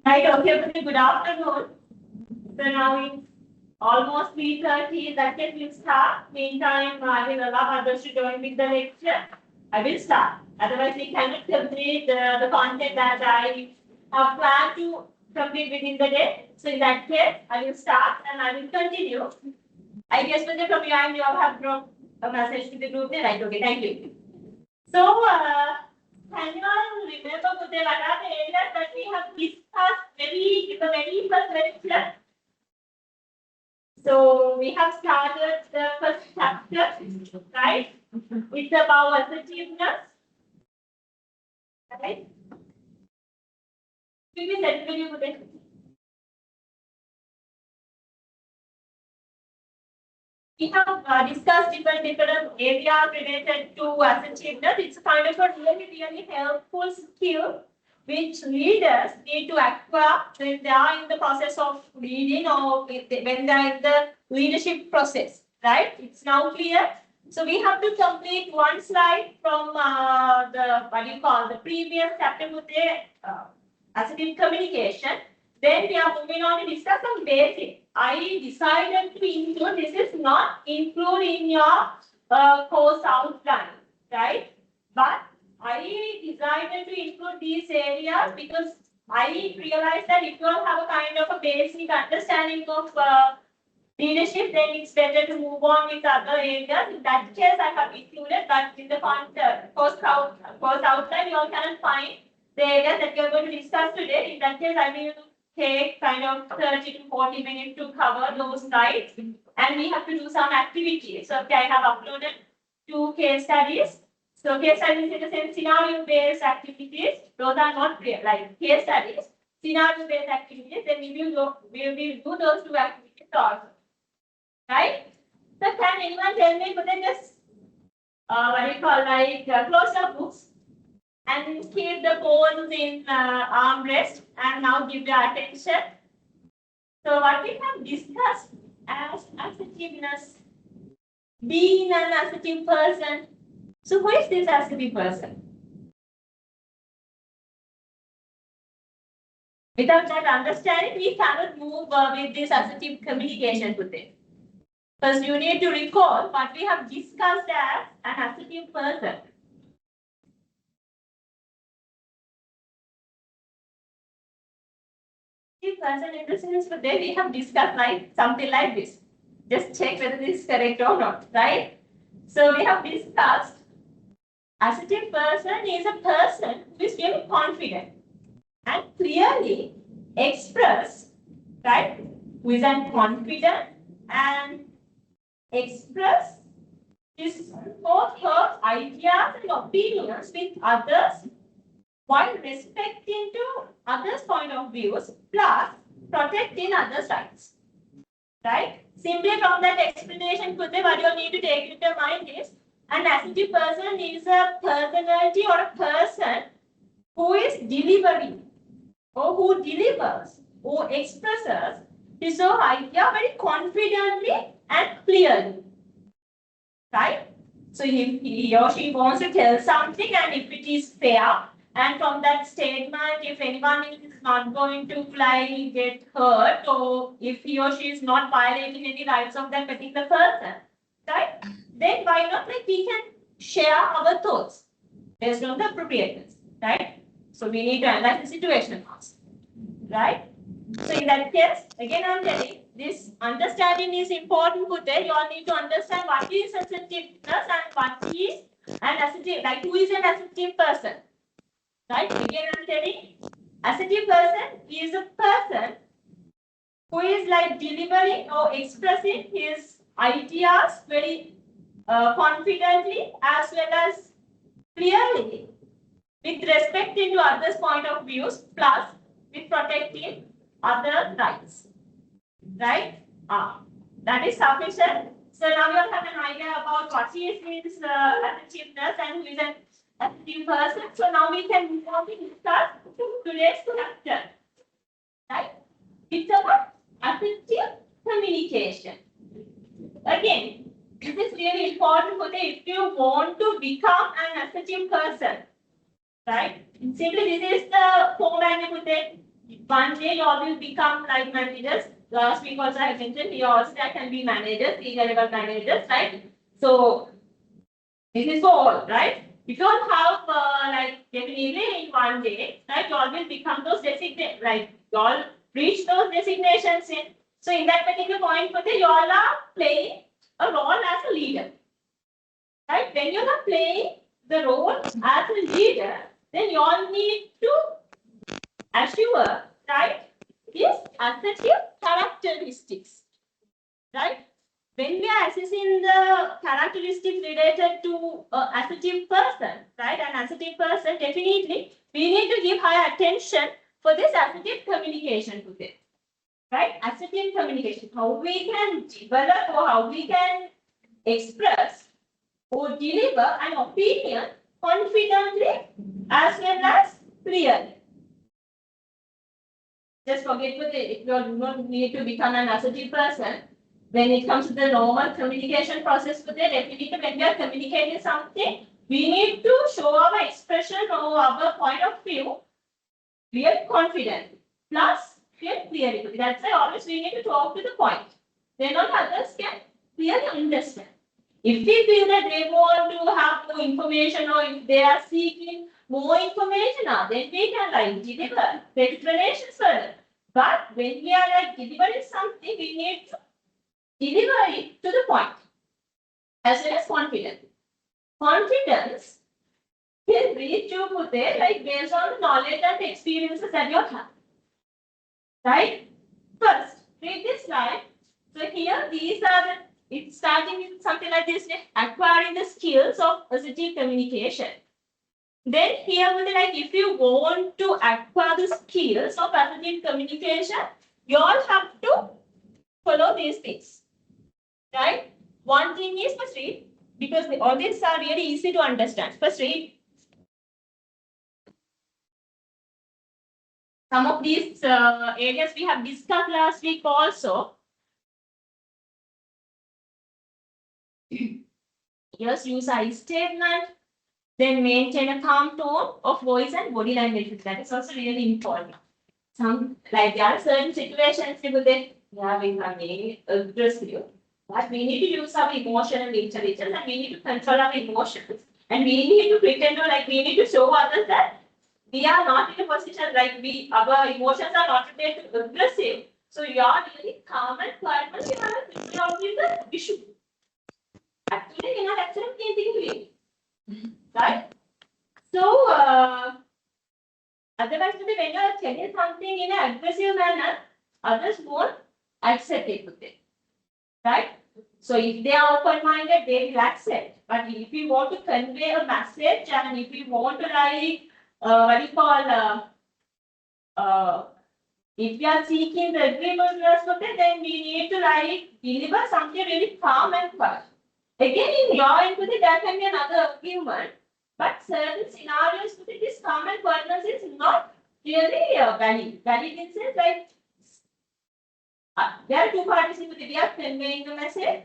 Right, okay, everybody, good afternoon. So now it's almost 3:30. That can we start. Meantime, I will allow others to join with the lecture. I will start. Otherwise, we cannot complete the content that I have planned to complete within the day. So in that case, I will start and I will continue. I guess when from your end, you all have dropped a message to the group there, right? Okay, thank you. So, can you all remember what are the areas that we have discussed in the very first lecture? So, we have started the first chapter, right? It's about assertiveness, right? Will be said very good. We have discussed different areas related to assertiveness. It's kind of a really helpful skill which leaders need to acquire when they are in the process of leading or when they are in the leadership process, right? It's now clear. So we have to complete one slide from the previous chapter with the assertive communication. Then we are moving on to discuss some basics. I decided to include, this is not include in your course outline, right? But I decided to include these areas because I realized that if you all have a kind of a basic understanding of leadership, then it's better to move on with other areas. In that case, I have included, but in the course outline, you all cannot find the areas that we are going to discuss today. In that case, I will take kind of 30 to 40 minutes to cover those slides, and we have to do some activities. So, okay, I have uploaded 2 case studies. So, case studies in the sense scenario-based activities. Those are not like case studies. Scenario-based activities. Then we will do those 2 activities also. Right? So, can anyone tell me? But then just close your books and keep the phones in armrest and now give your attention. So what we have discussed as assertiveness, being an assertive person. So who is this assertive person? Without that understanding, we cannot move with this assertive communication today. First, you need to recall what we have discussed as an assertive person. Person in the sense today we have discussed like something like this. Just check whether this is correct or not, right? So we have discussed assertive person is a person who is really confident and clearly express, right? Who is confident and express his or her ideas and opinions with others while respecting to others' point of views, plus protecting others' rights. Right? Simply from that explanation, what you need to take into mind is an assertive person is a personality or a person who is delivering or who delivers or expresses his or her idea very confidently and clearly. Right? So if he or she wants to tell something and if it is fair, and from that statement, if anyone is not going to get hurt, or if he or she is not violating any rights of that particular person, right? Then why not we can share our thoughts based on the appropriateness, right? So we need to analyze the situation first, right? So in that case, again I'm telling this understanding is important for that. You all need to understand what is assertiveness and what is an assertive, like who is an assertive person. Right? Again, I'm telling, assertive person is a person who is delivering or expressing his ideas very confidently as well as clearly with respect to others' point of views plus with protecting other rights. Right? That is sufficient. So now you have an idea about what is his assertiveness and who is an assertive person. So now we can move on to discuss today's chapter. Right? It's about assertive communication. Again, this is really important for if you want to become an assertive person. Right? Simply this is the format one day you all will become like managers. Last week also I mentioned you also can be managers, senior level managers, right? So this is for all, right? If you all have like definitely in one day, right, you all will become those designated, right? You all reach those designations in. So in that particular point, you all are playing a role as a leader, right? When you are playing the role as a leader, then you all need to assure, right, these assertive characteristics, right? When we are assessing the characteristics related to an assertive person, right, an assertive person, definitely we need to give high attention for this assertive communication to them, right? Assertive communication, how we can develop or how we can express or deliver an opinion confidently as well as clearly. Just forget with it, if you don't need to become an assertive person, when it comes to the normal communication process, definitely when we are communicating something, we need to show our expression or our point of view real confident. Plus, real clarity. That's why always we need to talk to the point. Then all others can clearly understand. If they feel that they want to have more information or if they are seeking more information, then we can like deliver the explanations further. But when we are like delivering something, we need to deliver it to the point as well as confidence. Confidence will reach you like based on the knowledge and experiences that you have. Right? First, read this slide. So here these are the, it's starting with something like this, acquiring the skills of assertive communication. Then here will be like if you want to acquire the skills of assertive communication, you all have to follow these things. Right? One thing is first read, because all these are really easy to understand. First read. Some of these areas we have discussed last week also. Just use I statement, then maintain a calm tone of voice and body language. That is also really important. Some like there are certain situations with it, yeah, we can be aggressive, but we need to use our emotional intelligence and we need to control our emotions. And we need to pretend to like we need to show others that we are not in a position like our emotions are not related to aggressive. So you are really calm and quiet, but you have to figure out the issue. Actually, you're not actually thinking, right? So, otherwise, when you are telling something in an aggressive manner, others won't accept it with it, right? So, if they are open-minded, they will accept. But if you want to convey a message and if you want to like, what do you call, if we are seeking the agreeableness of it, then we need to like deliver something really calm and quiet. Again, in your input, there can be another argument, but certain scenarios, this calm and quietness is not really valid. Valid in sense like there are two parties in we are conveying the message,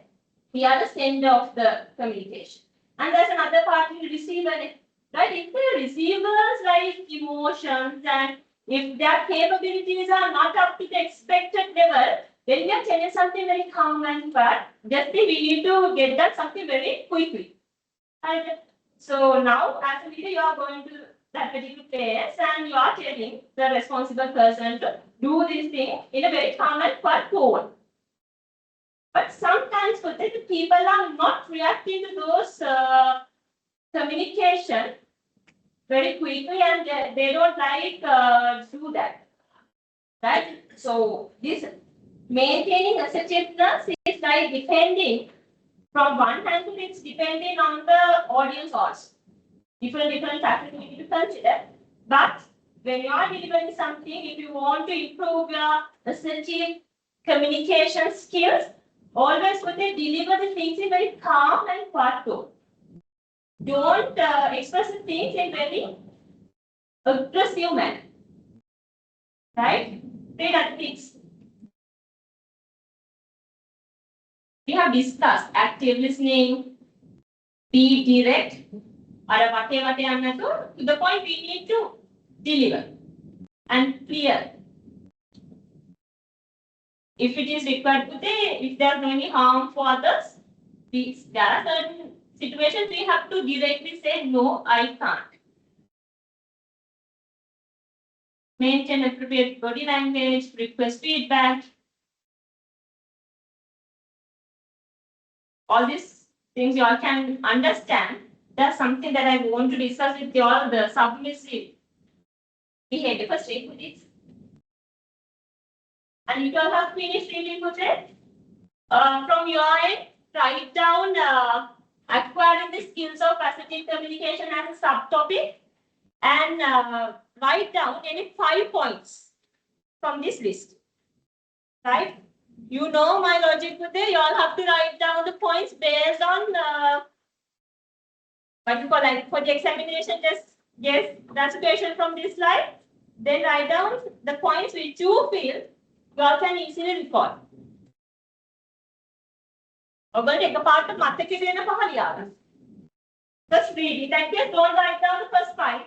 we are the sender of the communication, and there's another party receiver. Right? If the receivers like emotions and if their capabilities are not up to the expected level, then we are telling something very calm and quiet. Just we need to get that something very quickly. And so now, as a leader, you are going to that particular place and you are telling the responsible person to do this thing in a very calm and quiet tone. But sometimes the people are not reacting to those communication very quickly and they don't like do that, right? So this maintaining assertiveness is like depending from one angle, it's depending on the audience also. Different factors we need to consider. But when you are delivering something, if you want to improve your assertive communication skills, always deliver the things in very calm and quiet tone. Don't express the things in very aggressive manner. Right? Read at things. We have discussed active listening, be direct, to the point we need to deliver and clear. if it is required today, if there's no any harm for others, there are certain situations we have to directly say, no, I can't. Maintain appropriate body language, request feedback. All these things you all can understand. That's something that I want to discuss with you all, the submissive behavior. First, read this. And you all have finished reading today. From your end, write down acquiring the skills of assertive communication as a subtopic, and write down any 5 points from this list. Right? You know my logic with it. You all have to write down the points based on what you call, like for the examination. Just guess that's a question from this slide. Then write down the points which you feel you all can easily recall. ඔබට එකපාරට මතකෙ වෙන පහ ලියාගන්න. Just read it and just don't write down the first 5.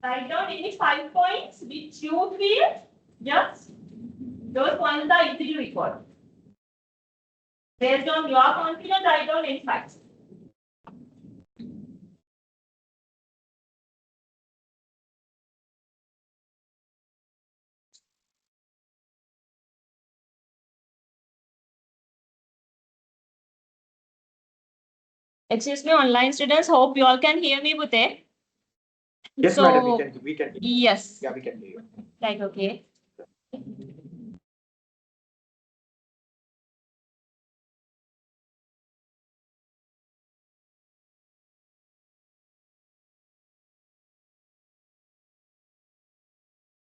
Write down any 5 points which you feel just those points are easy to recall. Based on your confidence, write down any facts. Excuse me, online students. Hope you all can hear me, Bute. Yes, so, madam, we can. Yes. Yeah, we can hear you. Like, okay.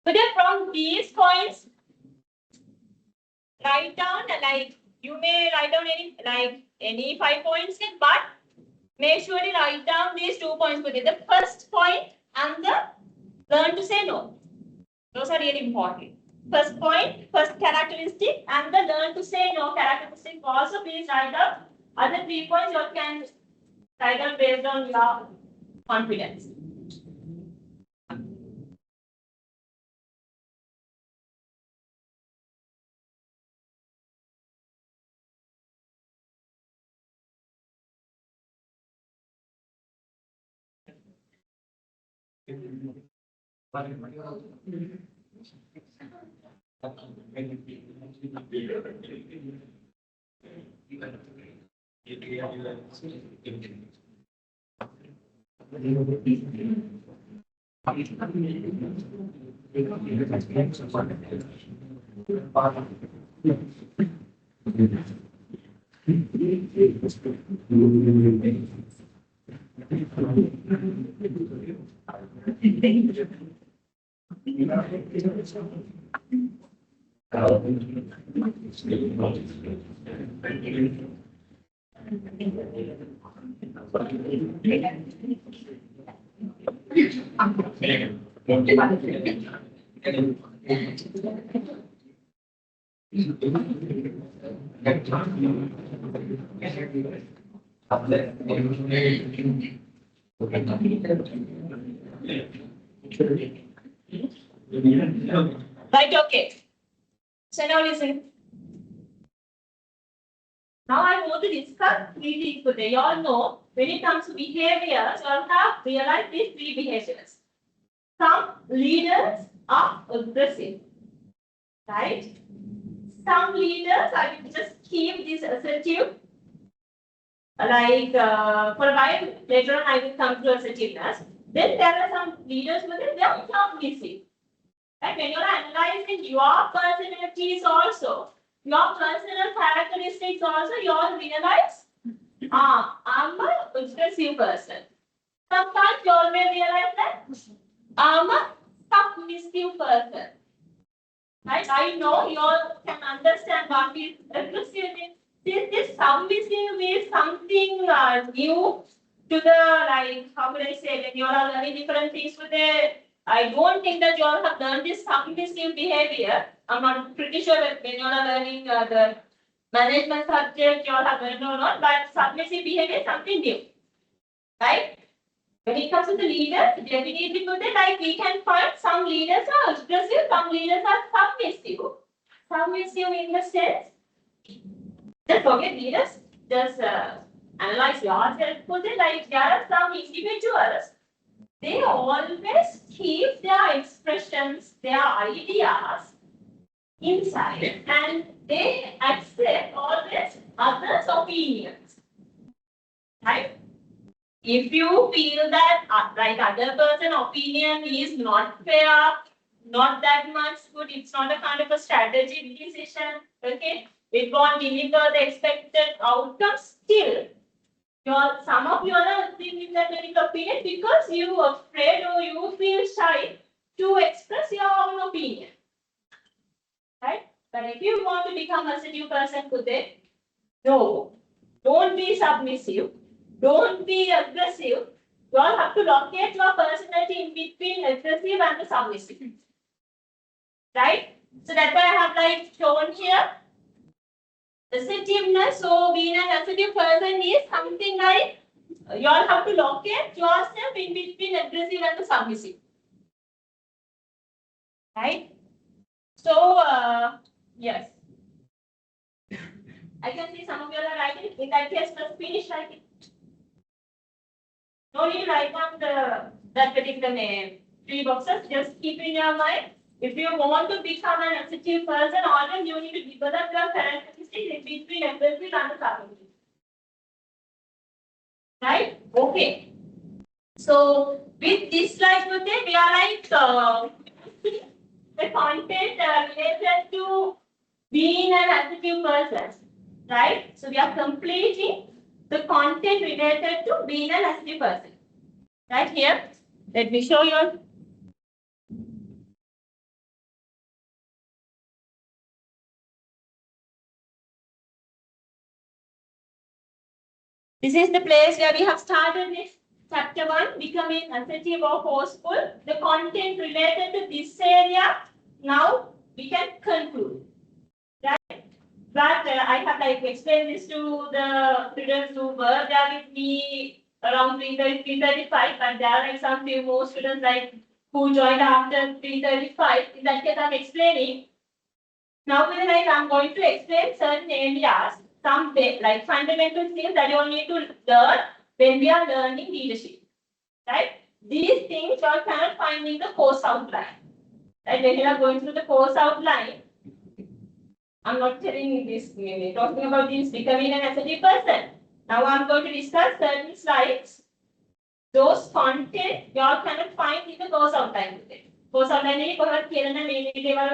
But from these points, write down, like, you may write down any 5 points, but make sure you write down these 2 points. The first point and the learn to say no. Those are really important. First point, first characteristic, and the learn to say no characteristic. Also, please write down other 3 points you can write down based on your confidence. Right, okay. So now listen. Now I want to discuss 3 things today. You all know when it comes to behaviors, you all have realized these 3 behaviors. Some leaders are aggressive, right? Some leaders, I will just keep this assertive. Like for a while, later on I will come to assertiveness. Then there are some leaders who they are submissive. Right? When you are analyzing your personalities also, your personal characteristics also, you all realize, I'm an aggressive person. Sometimes you all may realize that I'm a submissive person. Right? I know you all can understand what is aggressive. This submissive is something new to the, like, how could I say, when you all are learning different things with it. I don't think that you all have learned this submissive behavior. I'm not pretty sure that when you all are learning the management subject, you all have learned or not, but submissive behavior is something new. Right? When it comes to the leaders, definitely put it like we can find some leaders are expressive, some leaders are submissive. Submissive in the sense, just forget leaders, just analyze yourself. Put it like there are some individuals, they always keep their expressions, their ideas inside and they accept always others' opinions. Right? If you feel that like other person opinion is not fair, not that much good, it's not a kind of a strategic decision, okay? It won't deliver the expected outcome still. Some of you are thinking that particular opinion because you are afraid or you feel shy to express your own opinion. Right? But if you want to become a assertive person today, no, don't be submissive, don't be aggressive. You all have to locate your personality in between aggressive and the submissive. Right? So that's why I have like shown here. Assertiveness, so being an assertive person is something like you all have to locate yourself in between aggressive and the submissive. Right? So, yes. I can see some of you are writing. In that case, just finish writing. No need to write down that particular name. 3 boxes. Just keep in your mind. If you want to become an assertive person, always you need to develop your characteristics in between aggressive and the submissive. Right? Okay. So with this slide today, we are like the content related to being an assertive person. Right? So we are completing the content related to being an assertive person. Right here, let me show you. This is the place where we have started this chapter 1, becoming assertive or forceful. The content related to this area, now we can conclude. Right? But I have like explained this to the students who were there with me around 3:35, but there are like some few more students like who joined after 3:35. In that case, I'm explaining. Now, like I'm going to explain certain areas, some like fundamental things that you all need to learn when we are learning leadership. Right? These things you all cannot find in the course outline. Right? When you are going through the course outline, I'm not telling you this, talking about this becoming an assertive person. Now I'm going to discuss certain slides. Those content you all cannot find in the course outline today. Course outline එකේ කොහොමද කියලා නම් මේ දේවල්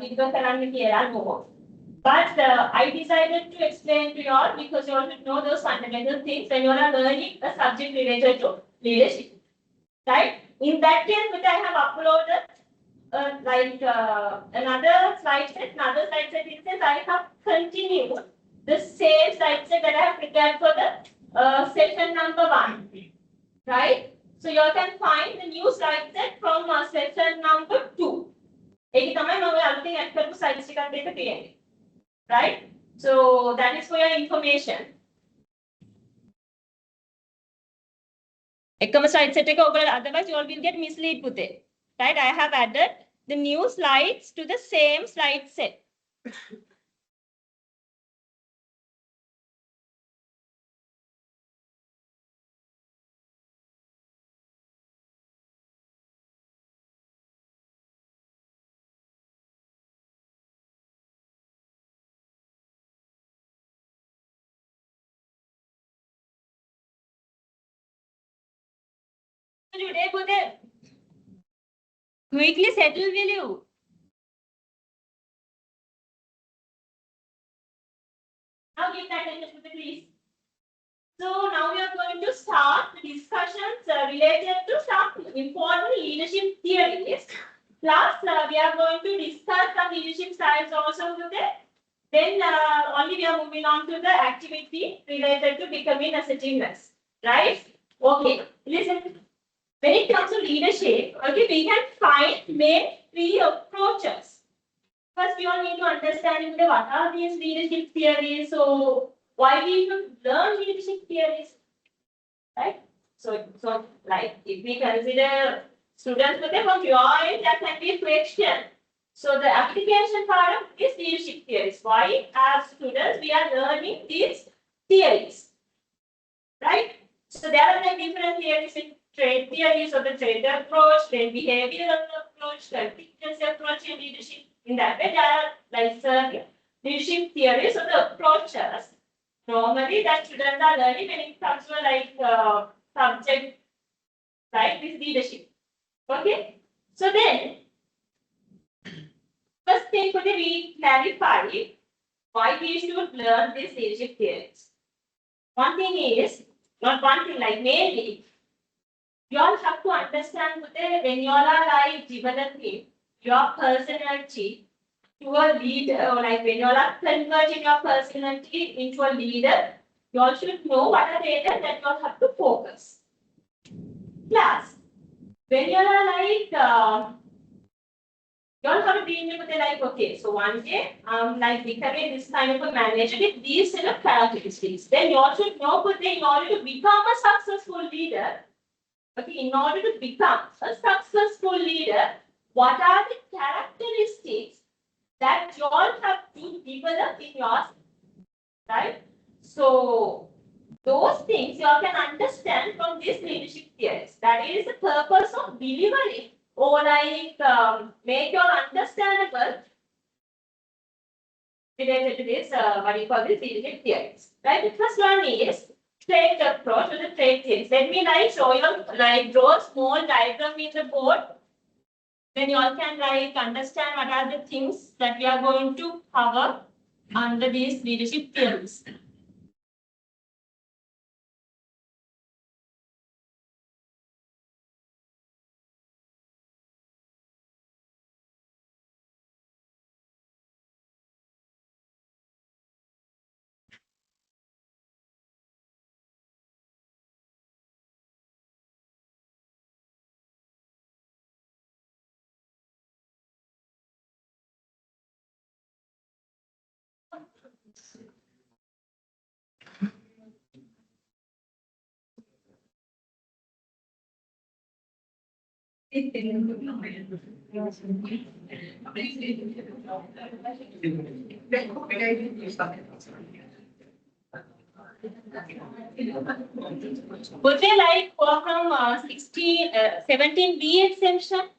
විග්‍රහ කරන්න කියලා නෝ. But I decided to explain to you all because you all should know those fundamental things when you all are learning a subject related to leadership. Right? In that case, which I have uploaded another slide set, instance, I have continued the same slide set that I have prepared for the session number 1. Right? So you can find the new slide set from session number 2. Right? So that is for your information. Otherwise you all will get misled with it. Right? I have added the new slides to the same slide set. Today, quickly settle, will you? Now give that attention to the please. So now we are going to start the discussions related to some important leadership theories. Plus, we are going to discuss some leadership styles also today. Then only we are moving on to the activity related to becoming assertiveness. Right? Okay. Listen. When it comes to leadership, okay, we can find main 3 approaches. First, we all need to understand what are these leadership theories. So why we should learn leadership theories, right? So like if we consider students with them from your end, that can be a question. So the application part of this leadership theories. Why, as students, we are learning these theories, right? So there are like different theories in trade theories of the trade approach, then behavioral approach, contingency approach in leadership. In that way, there are like certain leadership theories of the approaches normally that students are learning when it comes to like subject, right? This leadership. Okay. So then, first thing could we clarify why we should learn these leadership theories. One thing is, not one thing, like mainly, you all have to understand that when you all are like developing your personality to a leader, or like when you all are converting your personality into a leader, you all should know what are the areas that you all have to focus. Plus, when you all are like, you all have to be able to like, okay, so one day, like becoming this kind of a manager with these set of characteristics. Then you all should know that in order to become a successful leader, okay, in order to become a successful leader, what are the characteristics that you all have to develop in yourself, right? So those things you all can understand from these leadership theories. That is the purpose of delivering or like make you all understandable related to this, what you call this leadership theories, right? The first one is trade approach or the trade theories. Let me like show you, like draw a small diagram in the board. Then you all can like understand what are the things that we are going to cover under these leadership theories. Would they like go from 17B exemption?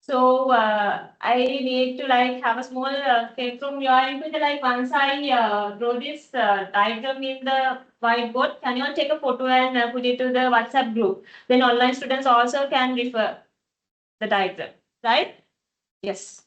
So I need to like have a small take from your input. Like once I draw this diagram in the whiteboard, can you all take a photo and put it to the WhatsApp group? Then online students also can refer the diagram, right? Yes.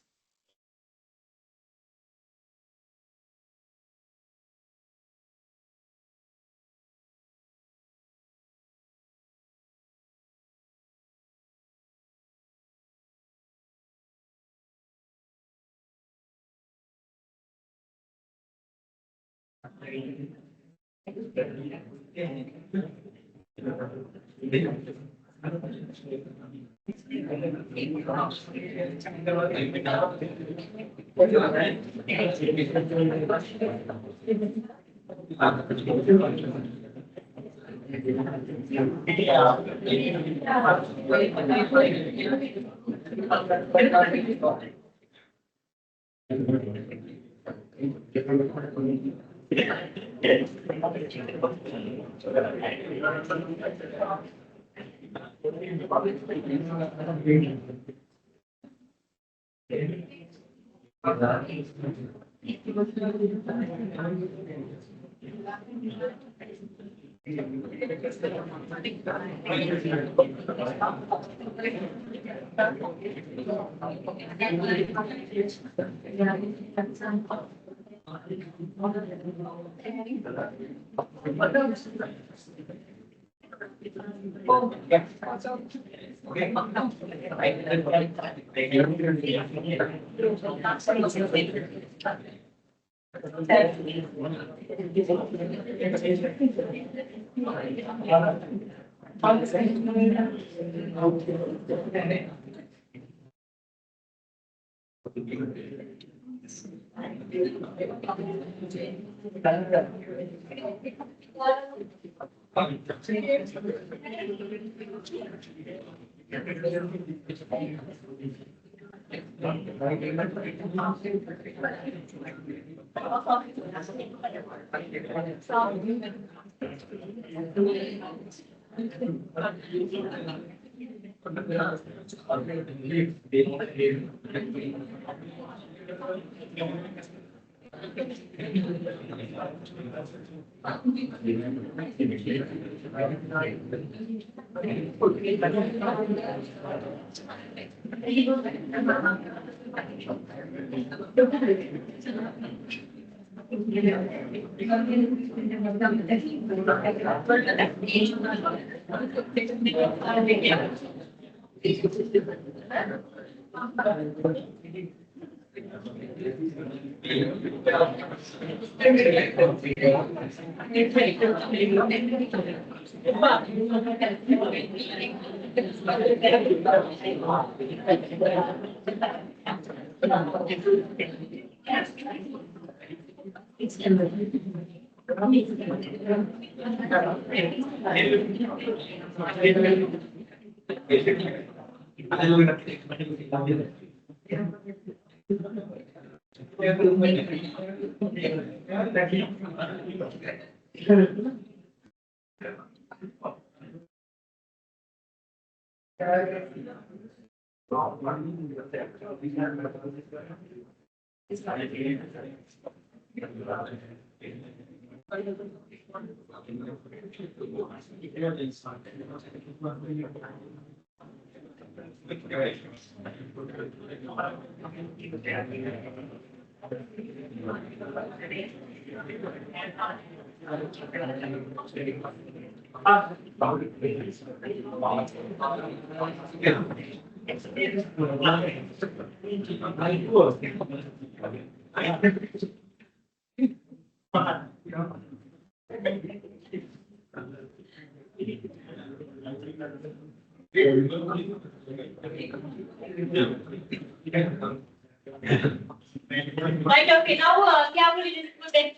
Right, okay, now carefully discuss it.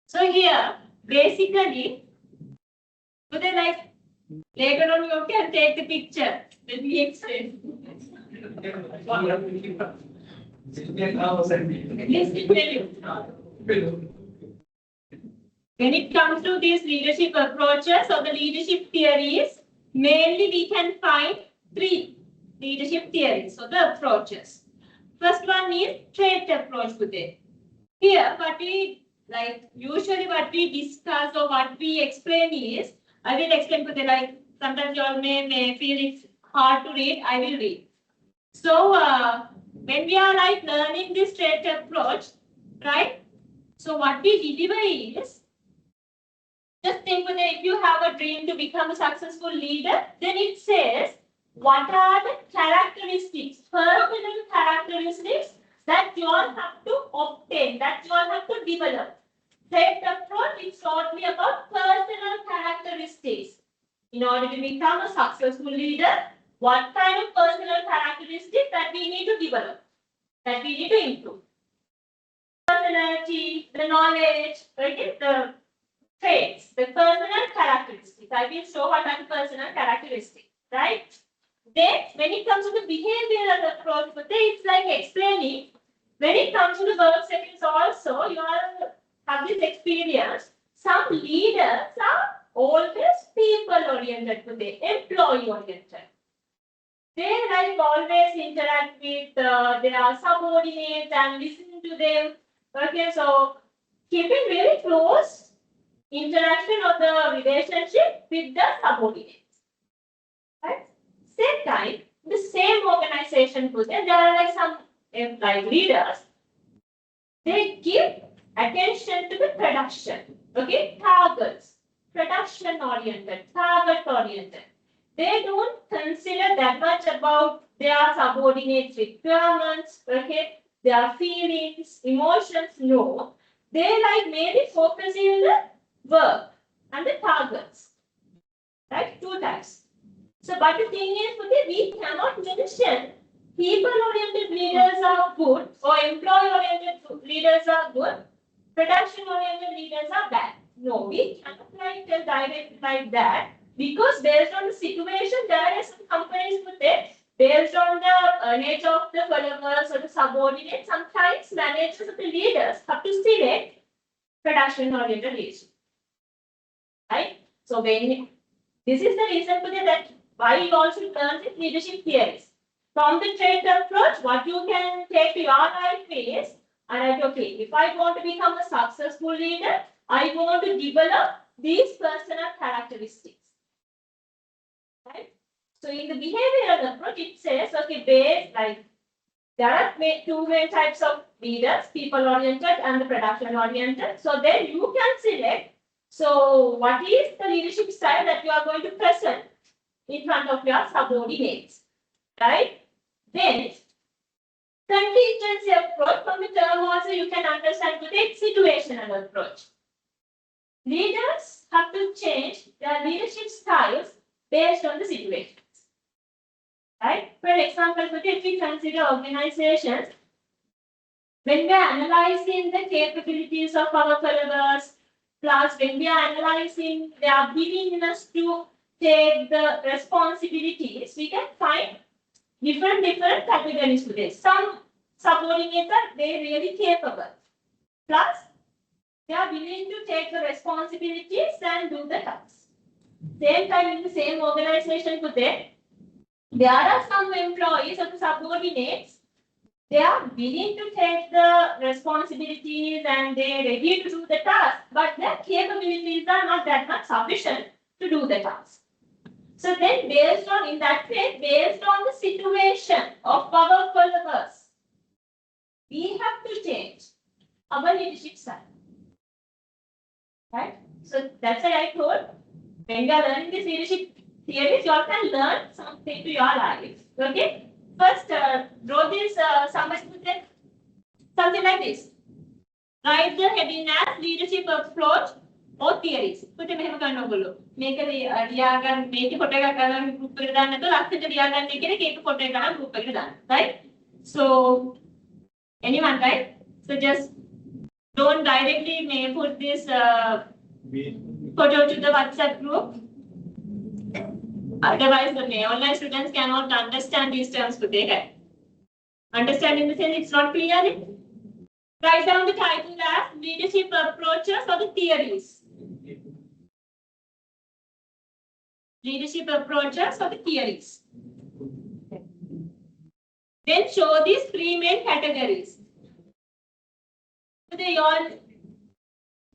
So here, basically, so then like later on you can take the picture. Let me explain. When it comes to these leadership approaches or the leadership theories, mainly we can find three leadership theories or the approaches. First one is trait approach. Here, what we usually what we discuss or what we explain is, I will explain to the sometimes you all may feel it's hard to read, I will read. So when we are learning this trait approach, right? So what we deliver is, just think that if you have a dream to become a successful leader, then it says, what are the characteristics, personal characteristics that you all have to obtain, that you all have to develop. Trait approach is totally about personal characteristics. In order to become a successful leader, what kind of personal characteristics that we need to develop, that we need to improve. Personality, the knowledge, right? The traits, the personal characteristics. I will show what are the personal characteristics, right? Then, when it comes to the behavioral approach, it's like explaining. When it comes to the work settings also, you all have this experience. Some leaders are always people-oriented, employee-oriented. They always interact with their subordinates and listen to them. Okay, so keeping very close interaction of the relationship with the subordinates. Right? Same time, the same organization, there are some leaders. They give attention to the production. Okay, targets, production oriented, target oriented. They don't consider that much about their subordinates' requirements. Okay, their feelings, emotions. No, they mainly focusing on the work and the targets, right? Two types. So, but the thing is, we cannot mention people-oriented leaders are good or employee-oriented leaders are good, production-oriented leaders are bad. No, we cannot write direct like that because based on the situation, there are some companies put it based on the nature of the followers or the subordinates. Sometimes managers or the leaders have to select production-oriented leadership, right? So when this is the reason for that why you also learn the leadership theories. From the trait approach, what you can take to your life is, and okay, if I want to become a successful leader, I want to develop these personal characteristics. Right? So in the behavioral approach, it says, okay, there are two main types of leaders, people-oriented and the production-oriented. So then you can select, so what is the leadership style that you are going to present in front of your subordinates, right? Then contingency approach, from the term also you can understand to take situational approach. Leaders have to change their leadership styles based on the situations. Right? For example, if we consider organizations, when we are analyzing the capabilities of our followers, plus when we are analyzing their willingness to take the responsibilities, we can find different categories to this. Some subordinates are really capable. Plus, they are willing to take the responsibilities and do the tasks. Same time in the same organization today, there are some employees or subordinates, they are willing to take the responsibilities and they are ready to do the task, but their capabilities are not that much sufficient to do the task. So then based on, in that way, based on the situation of our followers, we have to change our leadership style. Right? So that's why I told, when you are learning this leadership theories, you all can learn something to your life. Okay? First, draw this somebody something like this. Write the heading as leadership approach or theories. Put මෙහෙම ගන්න ඕගොල්ලෝ. මේක ලියා ගන්න මේක photo එකක් ගන්න group එකට දාන්න නැත්නම් ලස්සනට ලියා ගන්න එකේ ඒක ෆොටෝ එක ගන්න group එකට දාන්න. Right? So anyone, right? So just don't directly put this photo to the WhatsApp group. Otherwise, the online students cannot understand these terms. Understand in the sense it's not clear. Write down the title as leadership approaches or the theories. Leadership approaches or the theories. Then show these three main categories. So they all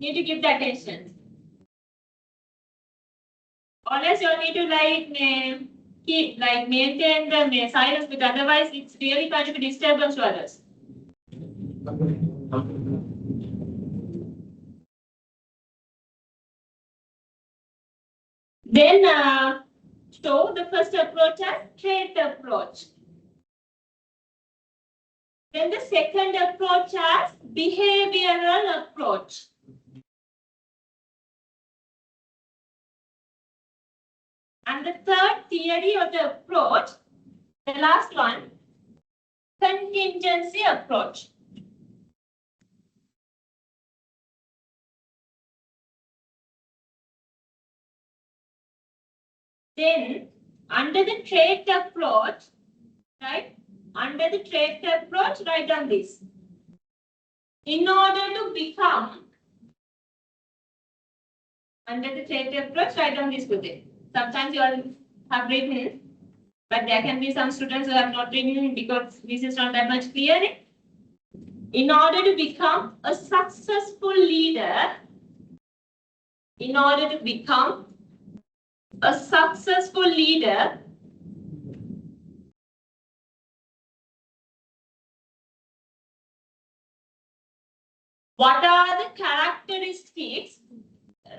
need to give the attention. Unless you need to keep maintain the silence, because otherwise it's really going to be disturbance to others. Then show the first approach as trait approach. Then the second approach as behavioral approach. And the third theory of the approach, the last one, contingency approach. Then, under the trait approach, right? Under the trait approach, write down this. In order to become, under the trait approach, write down this with it. Sometimes you all have written it, but there can be some students who have not written because this is not that much clear. In order to become a successful leader, in order to become a successful leader, what are the characteristics?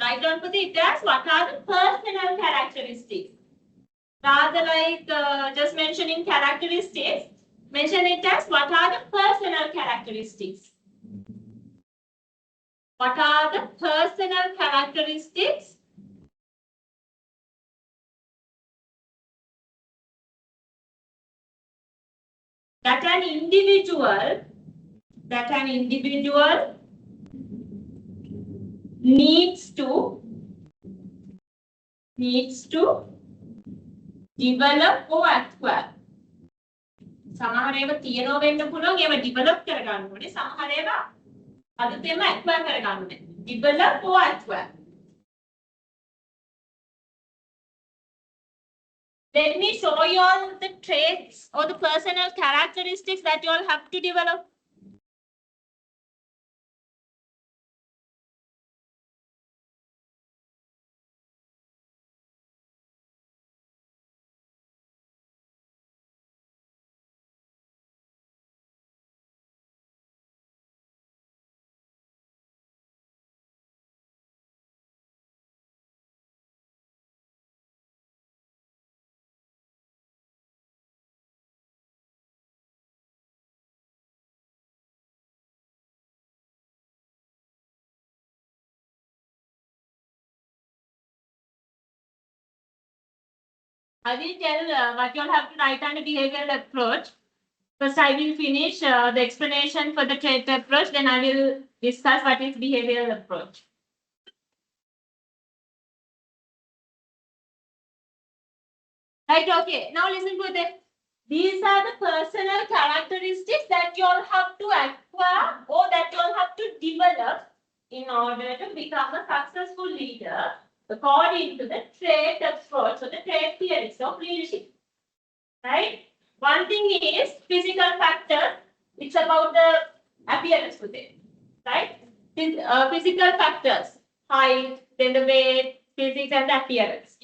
Write down for the as what are the personal characteristics? Rather like just mentioning characteristics, mention it as what are the personal characteristics? What are the personal characteristics that an individual needs to develop or acquire. සමහර ඒවා තියනවා වෙන්න පුළුවන් ඒවා develop කරගන්න ඕනේ. සමහර ඒවා අලුතෙන්ම acquire කරගන්න ඕනේ. Develop or acquire. Let me show you all the traits or the personal characteristics that you all have to develop. I will tell what you all have to write on the behavioral approach. First, I will finish the explanation for the trait approach. Then I will discuss what is behavioral approach. Right, okay. Now listen to this. These are the personal characteristics that you all have to acquire or that you all have to develop in order to become a successful leader according to the trait approach or the trait theories of leadership. Right? One thing is physical factor. It's about the appearance today. Right? Physical factors. Height, then the weight, physics and the appearance.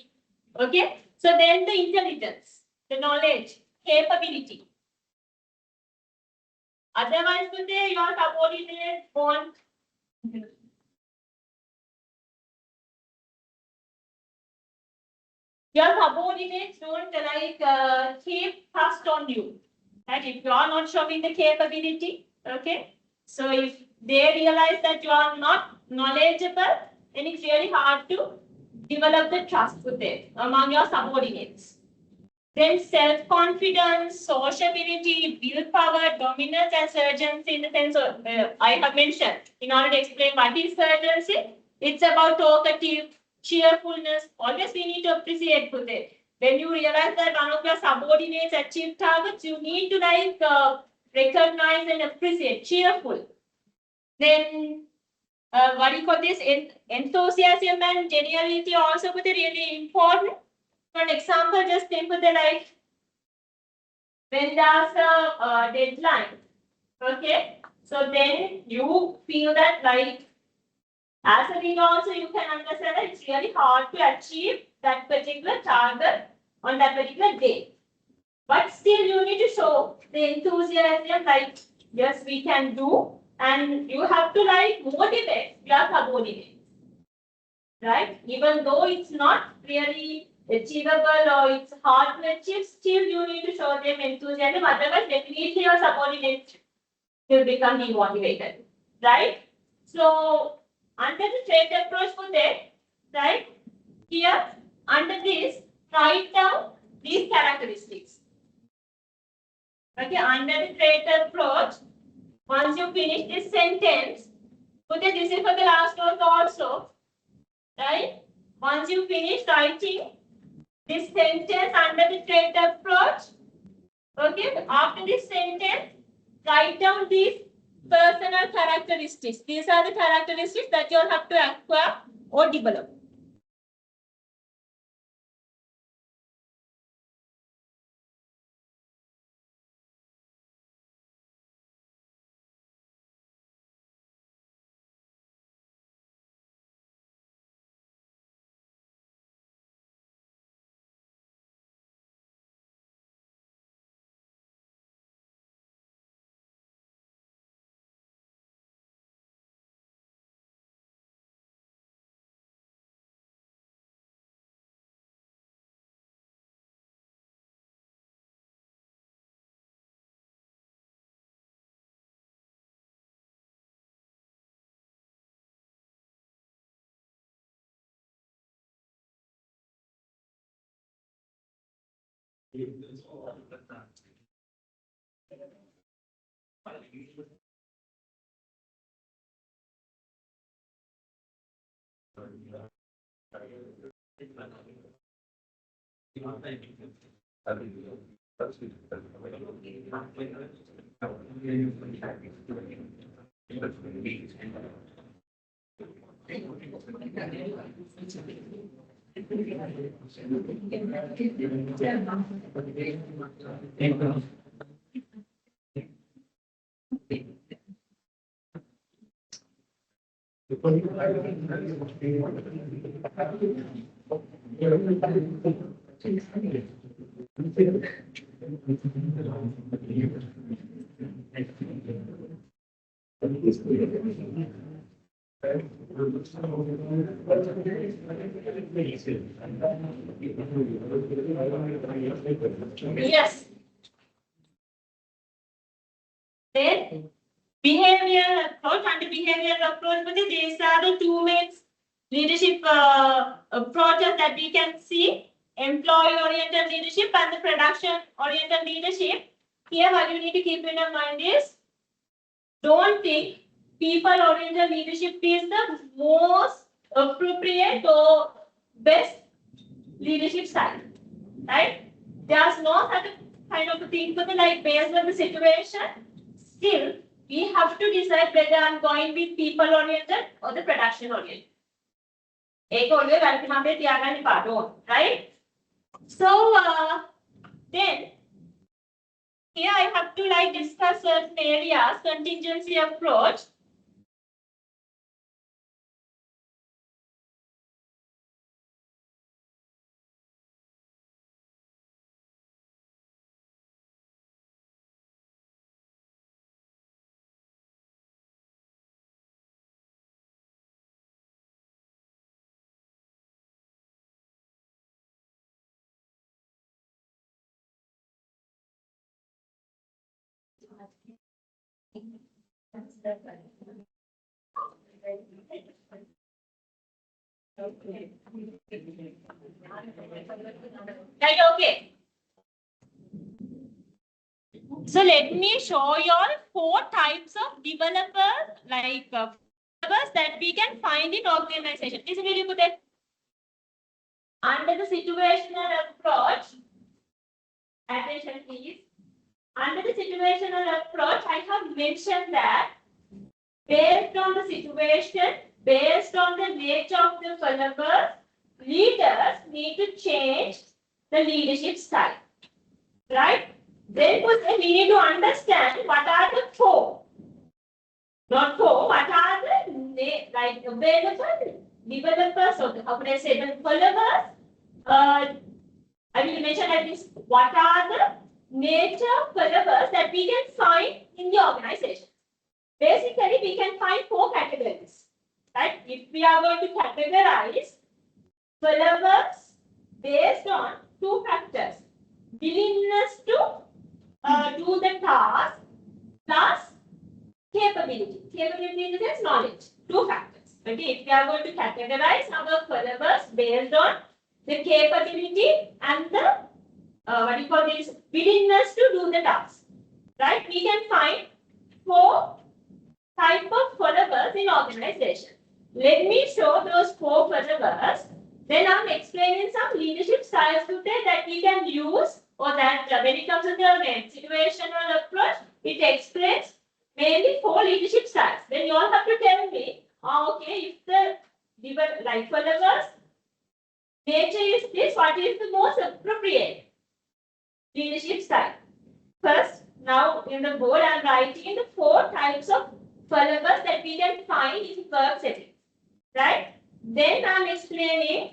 Okay? So then the intelligence, the knowledge, capability. Otherwise, today your subordinate won't. Your subordinates don't keep trust on you. Right? If you are not showing the capability, okay. So if they realize that you are not knowledgeable, then it's really hard to develop the trust with them among your subordinates. Then self-confidence, sociability, willpower, dominance, and urgency in the sense of, I have mentioned, in order to explain what is urgency, it's about talkative, cheerfulness. Always we need to appreciate for that. When you realize that one of your subordinates achieve targets, you need to recognize and appreciate, cheerful. Then what do you call this? Enthusiasm and geniality also really important. For an example, just think of the when there's a deadline, okay? So then you feel that as a leader also you can understand that it's really hard to achieve that particular target on that particular day. But still you need to show the enthusiasm yes, we can do, and you have to motivate your subordinates. Right? Even though it's not really achievable or it's hard to achieve, still you need to show them enthusiasm. Otherwise, definitely your subordinates will become demotivated. Right? So, under the trait approach for that, right? Here, under this, write down these characteristics. Okay, under the trait approach, once you finish this sentence, this is for the last one also. Right? Once you finish writing this sentence under the trait approach, okay, after this sentence, write down these personal characteristics. These are the characteristics that you all have to acquire or develop. Yes. Then behavioral approach and behavioral approach, but these are the two main leadership approaches that we can see: employee-oriented leadership and the production-oriented leadership. Here, what you need to keep in your mind is, don't think people-oriented leadership is the most appropriate or best leadership style, right? There's no such kind of a thing for the, like, based on the situation. Still, we have to decide whether I'm going with people-oriented or the production-oriented. Right? So, then, here I have to, like, discuss certain areas, contingency approach. Right, okay. So let me show you all 4 types of developers, like developers that we can find in organization. Listen really good. Under the situational approach, attention please. Under the situational approach, I have mentioned that based on the situation, based on the nature of the followers, leaders need to change the leadership style. Right? Then we need to understand what are the 4. Not 4, what are the, like, available developers, or how can I say, the followers. I will mention at least what are the nature followers that we can find in the organization. Basically, we can find 4 categories. Right? If we are going to categorize followers based on 2 factors: willingness to do the task plus capability. Capability in the sense knowledge. 2 factors. Okay, if we are going to categorize our followers based on the capability and the what you call this, willingness to do the task. Right? We can find 4 type of followers in organization. Let me show those 4 followers. Then I'm explaining some leadership styles today that we can use, or that when it comes to the situational approach, it explains mainly 4 leadership styles. Then you all have to tell me, okay, if the like followers nature is this, what is the most appropriate leadership style? First, now in the board, I'm writing the 4 types of followers that we can find in work settings. Right? Then I'm explaining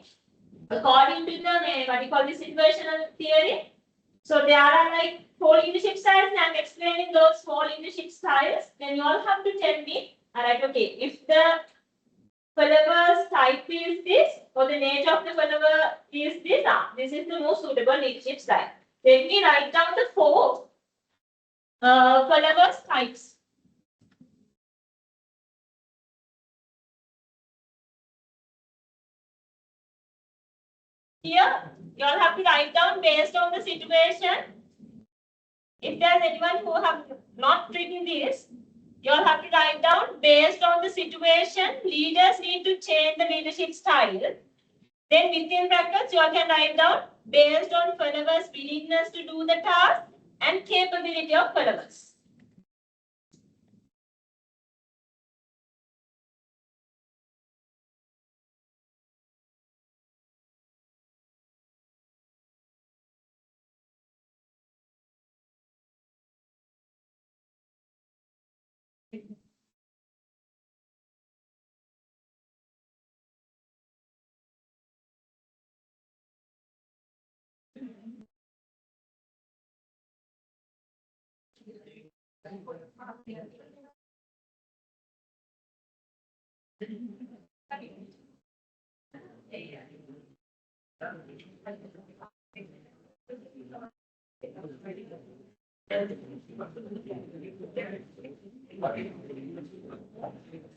according to the what you call the situational theory. So there are like 4 leadership styles, and I'm explaining those 4 leadership styles. Then you all have to tell me, alright, okay, if the follower's type is this, or the nature of the follower is this, this is the most suitable leadership style. Let me write down the 4 followers types. Here, you all have to write down based on the situation. If there's anyone who have not written this, you all have to write down based on the situation. Leaders need to change the leadership style. Then within brackets, you can write down based on followers' willingness to do the task and capability of followers.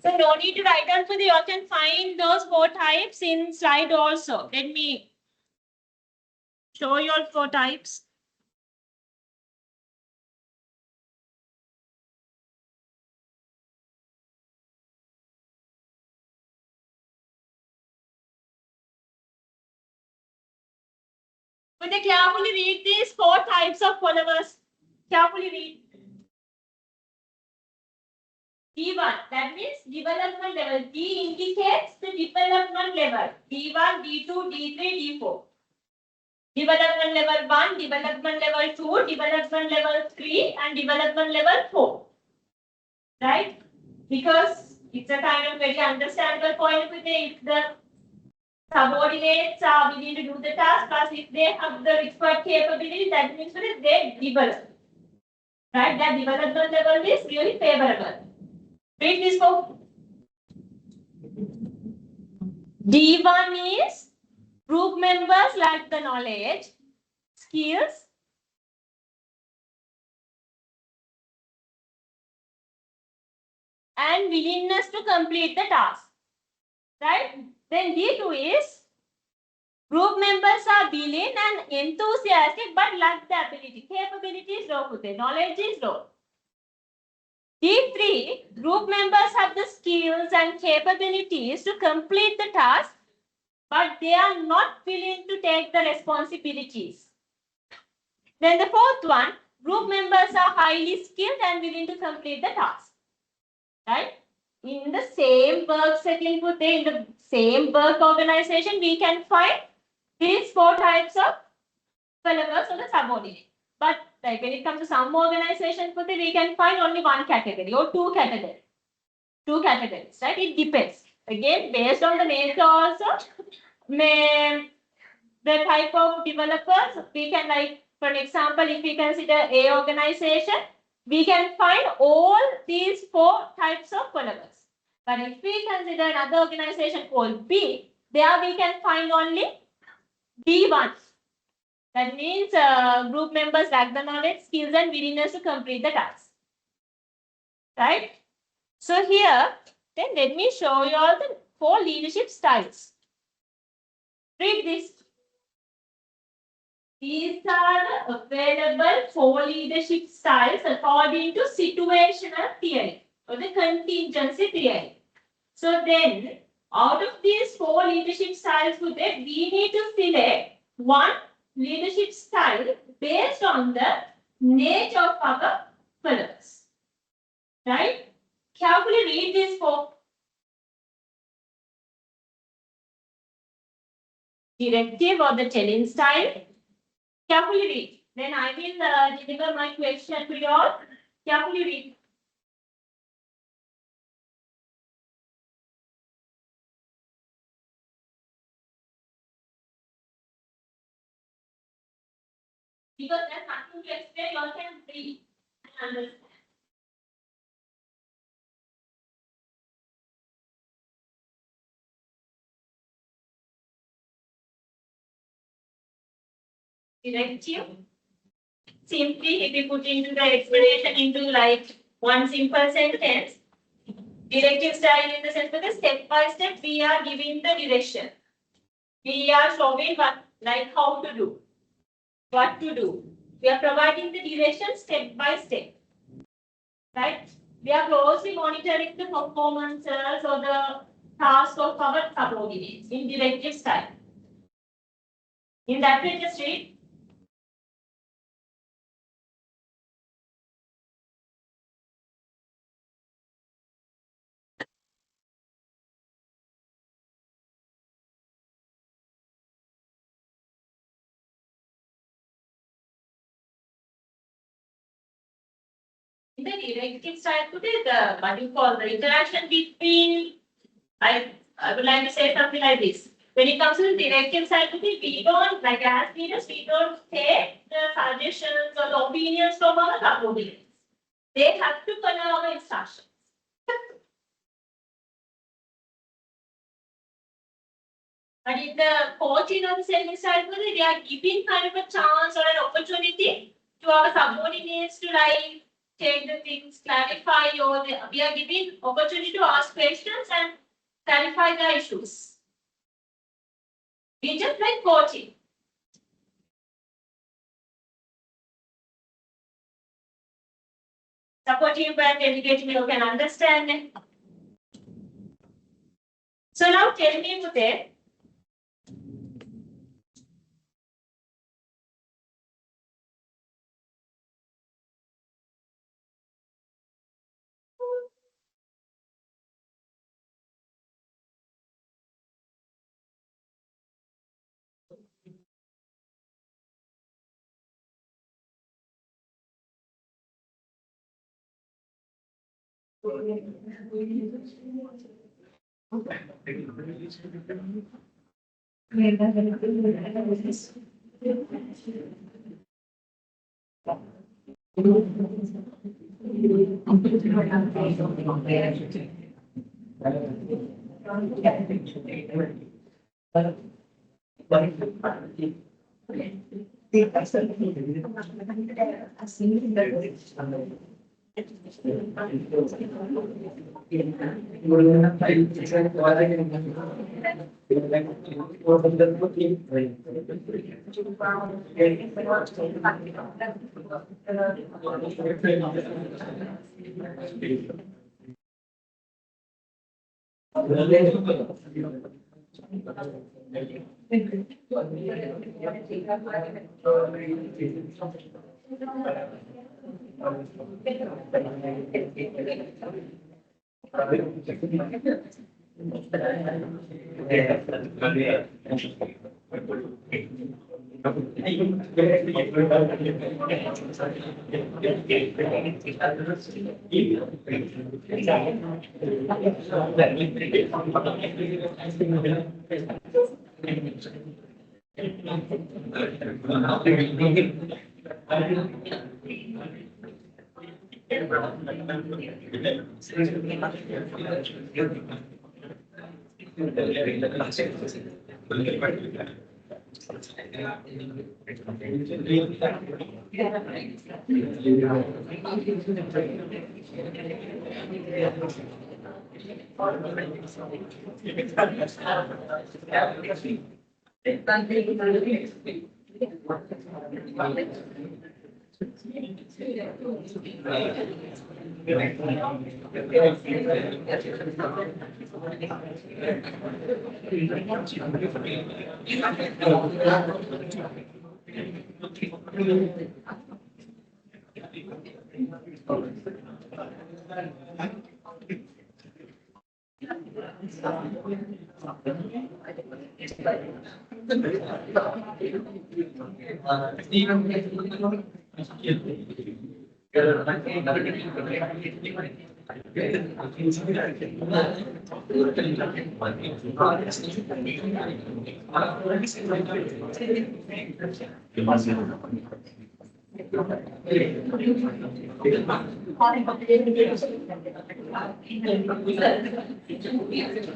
So no need to write down for the, you can find those 4 types in slide also. Let me show you all 4 types. But they carefully read these 4 types of followers. Carefully read. D1, that means development level. D indicates the development level. D1, D2, D3, D4. Development level 1, development level 2, development level 3, and development level 4. Right? Because it's a kind of very understandable point with if the subordinates are willing to do the task, plus if they have the required capability, that means that they develop. Right? That development level is really favorable. Read this book. D1 is group members lack the knowledge, skills, and willingness to complete the task. Right? Then D2 is group members are willing and enthusiastic but lack the ability. Capability is low, knowledge is low. D3, group members have the skills and capabilities to complete the task, but they are not willing to take the responsibilities. Then the 4th one, group members are highly skilled and willing to complete the task. Right? In the same work setting, in the same work organization, we can find these 4 types of followers or the subordinate. But like when it comes to some organizations, we can find only 1 category or 2 categories. 2 categories, right? It depends. Again, based on the nature also, the type of developers, we can like, for example, if we consider A organization, we can find all these 4 types of followers. But if we consider another organization called B, there we can find only B1. That means group members lack the knowledge, skills, and willingness to complete the task. Right? So here, then let me show you all the 4 leadership styles. Read this. These are the available 4 leadership styles according to situational theory or the contingency theory. So then, out of these 4 leadership styles, we need to select one leadership style based on the nature of our followers. Right? Carefully read these 4. Directive or the telling style. Carefully read. Then I will deliver my question to you all. Carefully read. Because there's nothing to explain, you all can read and understand. Directive. Simply, if you put into the explanation into like one simple sentence, directive style in the sense that step by step we are giving the direction. We are showing what, like how to do, what to do. We are providing the direction step by step. Right? We are closely monitoring the performances or the task of our subordinates in directive style. In that way, just read. In the directive side today, the what you call the interaction between, I would like to say something like this. When it comes to the directive side today, we don't, like as leaders, we don't take the suggestions or the opinions from our subordinates. They have to follow our instructions. But in the coaching on the same side, they are giving kind of a chance or an opportunity to our subordinates to like take the things, clarify, or we are giving opportunity to ask questions and clarify the issues. We just like coaching. Supporting and educating you can understand it. So now tell me today.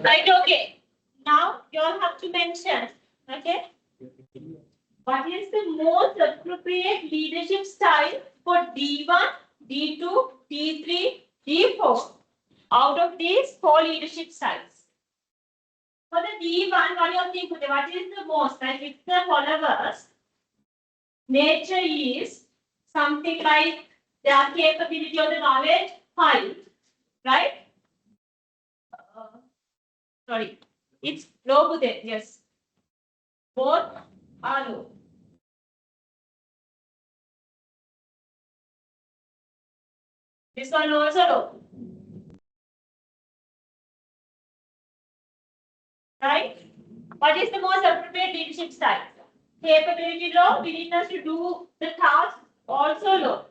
Right, okay. Now you all have to mention, okay, what is the most appropriate leadership style for D1, D2, D3, D4 out of these four leadership styles? For the D1, what do you think? What is the most? Like with the followers, nature is something like their capability or the knowledge, 5, right? Sorry, it's low there, yes. Both are low. This one also low. Right? What is the most appropriate leadership style? Capability low, willingness to do the task also low.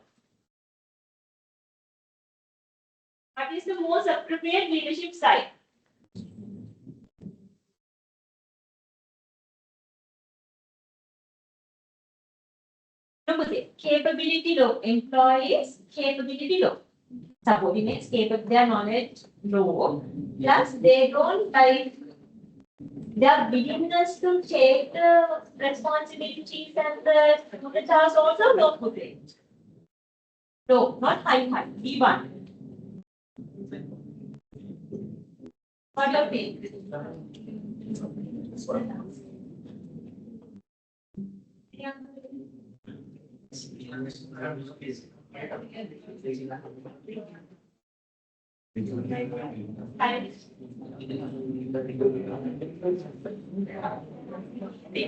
What is the most appropriate leadership style? Capability low. Employees capability low. Subordinates capable, their knowledge low. Plus they don't like their willingness to take the responsibilities and the tasks also low. Low, not high. B1. What do you think?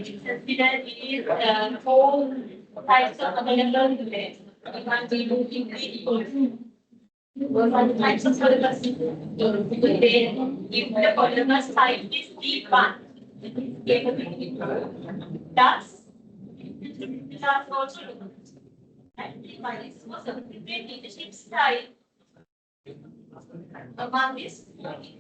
Consider is four types of available today. One we do in one types of polymers. Then if the polymer type is D1, capability. That's also and D1 is most appropriate leadership style among this. Second.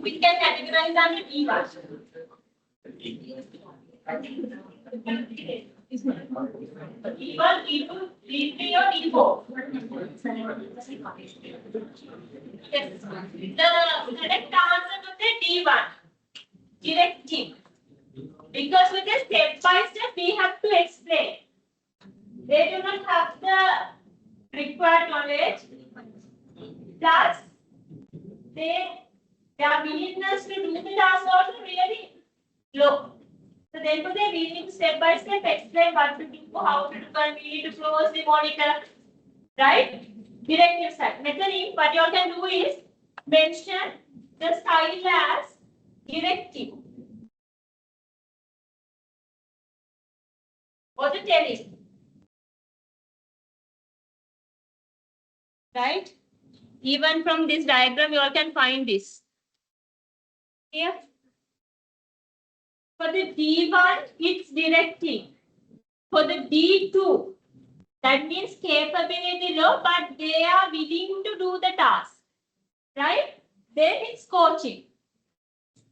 We can categorize under E1. E1, E2, E3 or E4? Yes. The correct answer would be D1. Directing. Because with the step by step we have to explain. They do not have the required knowledge. Plus, their willingness to do the task also really low. So therefore, we need to step by step explain what to do, how to do, and we need to closely monitor. Right? Directive style. Method, what you all can do is mention the style as directive. Or the telling. Right? Even from this diagram, you all can find this. Here. For the D1, it's directing. For the D2, that means capability low, but they are willing to do the task. Right? Then it's coaching.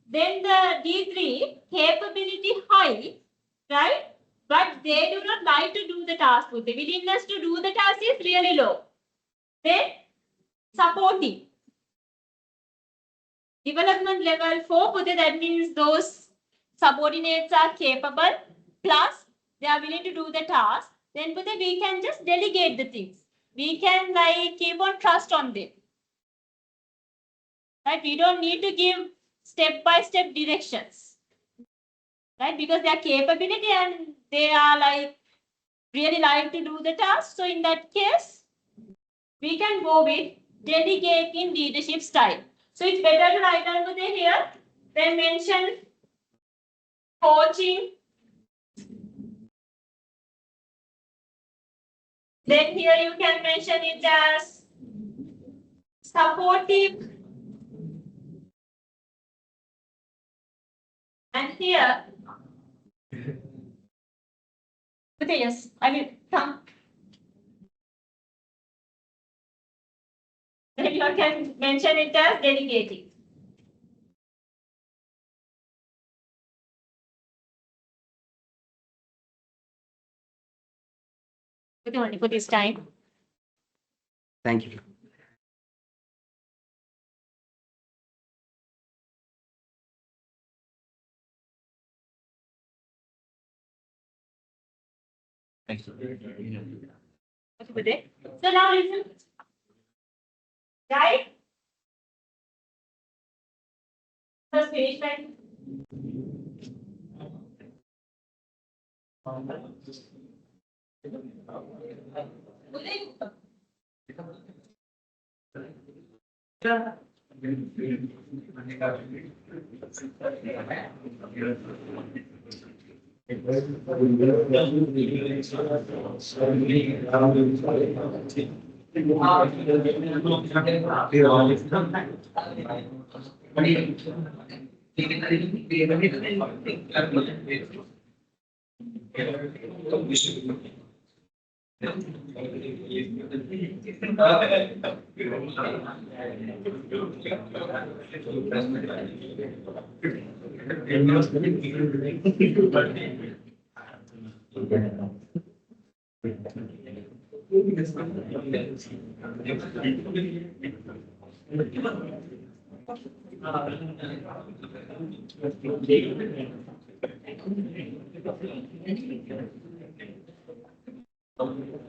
Then the D3, capability high. Right? But they do not like to do the task. The willingness to do the task is really low. Then supporting. Development level 4, that means those subordinates are capable, plus they are willing to do the task. Then we can just delegate the things. We can keep on trust on them. Right? We don't need to give step-by-step directions. Right? Because they are capability and they are really like to do the task. So in that case, we can go with delegating leadership style. So it's better to write over there here. Then mention coaching. Then here you can mention it as supportive. And here, okay, yes, I will come. Then you can mention it as delegating. Okay, only for this time. Thank you. Thank you. Okay, so now listen. Right? First finish right?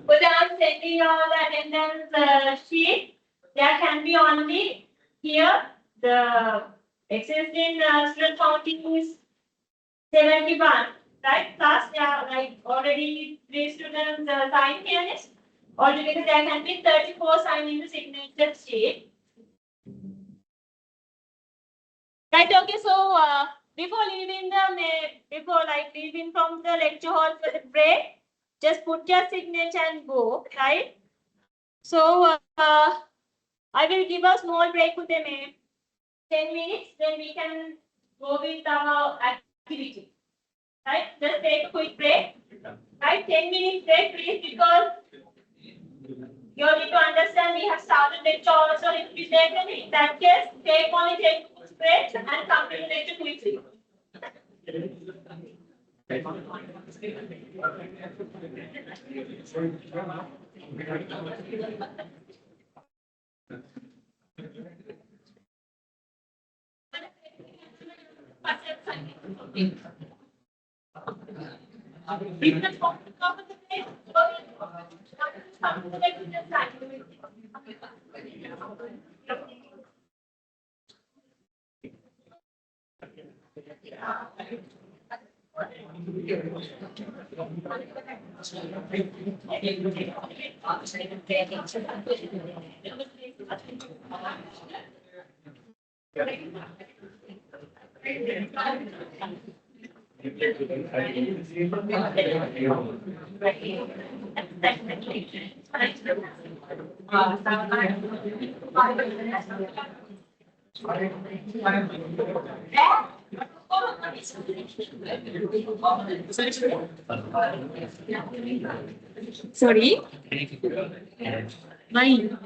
Without sending all the attendance sheet, there can be only here the existing student counting is 71, right? Plus, there are like already 3 students signed here. Yes? Altogether, there can be 34 signed in the signature sheet. Right, okay, so before leaving leaving from the lecture hall for the break, just put your signature and go, right? So I will give a small break with them, 10 minutes, then we can go with our activity. Right? Just take a quick break. Right? 10 minutes break, please, because you need to understand we have started lecture also a little bit later. In that case, take a quick break and come to the lecture quickly. Sorry. Mine.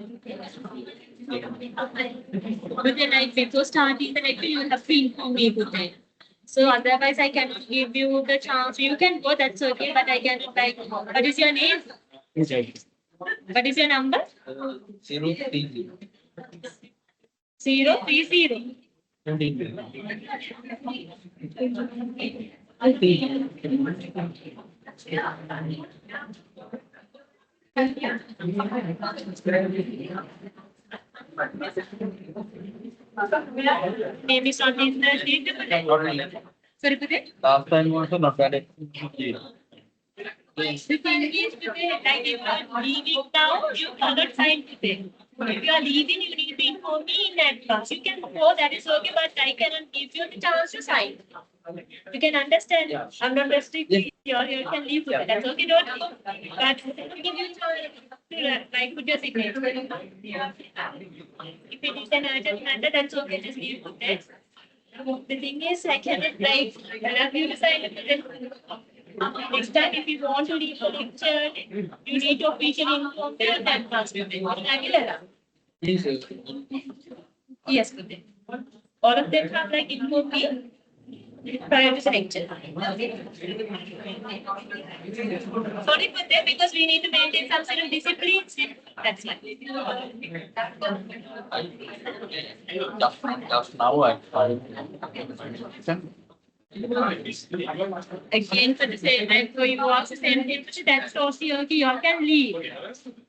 But then before starting the lecture, you have to inform me with that. So otherwise, I cannot give you the chance. You can go, that's okay, but I cannot what is your name? What is your number? 030. 030. Name is not in the sheet. Sorry, Pute? Last time also not bad. The thing is, Pute, like if you are leaving now, you cannot sign Pute. If you are leaving, you need to inform me in advance. You can go, that is okay, but I cannot give you the chance to sign. You can understand. I'm not restricting you can leave. That's okay. Don't leave. But to give you time to like put your signature. If it is an urgent matter, that's okay. Just leave it. The thing is, I cannot like allow you to sign it. Next time, if you want to leave the lecture, you need to officially inform them that master. I will allow. Yes, good. All of them have like informed me prior to the lecture. Sorry for them because we need to maintain some sort of discipline. That's why. Just now I find. Again, for the same, like for you ask the same thing, that's totally okay. You all can leave,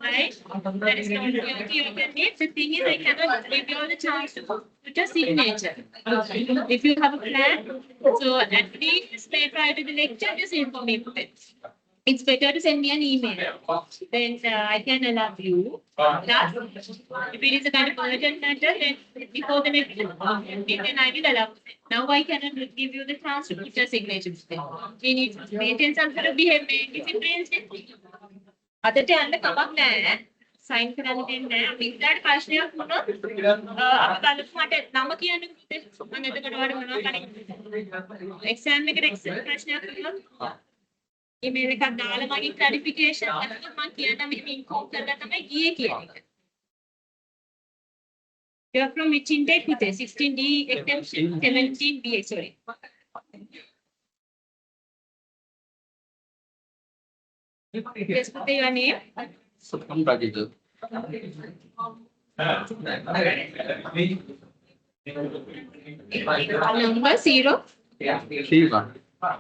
right? That is totally okay. You can leave. The thing is, I cannot give you all the chance to put your signature. If you have a plan, so at least prior to the lecture, just inform me. It's better to send me an email. Then I can allow you. Plus, if it is a kind of urgent matter, then before the lecture, then I will allow. Now I cannot give you the chance to put your signature. We need to maintain some sort of behavior, discipline. අදට යන්න කමක් නැහැ. Sign කරන්න දෙන්නේ නැහැ. මිත්‍යාට ප්‍රශ්නයක් වුණොත් අපි බලමු මට නම කියන්න මම එතකොට ඔයාලට මොනවා කලින් එක්සෑම් එකට ප්‍රශ්නයක් වුණොත් ඊමේල් එකක් දාලා මගේ ක්ලැරිෆිකේෂන් එකක් මම කියන්න මෙහෙම ඉන්ෆෝම් කරලා තමයි ගියේ කියන එක. You are from which intake with 16D exemption, 17B, sorry. Yes, put your name. Sukham Rajendra. Number 0. 3-1. I'll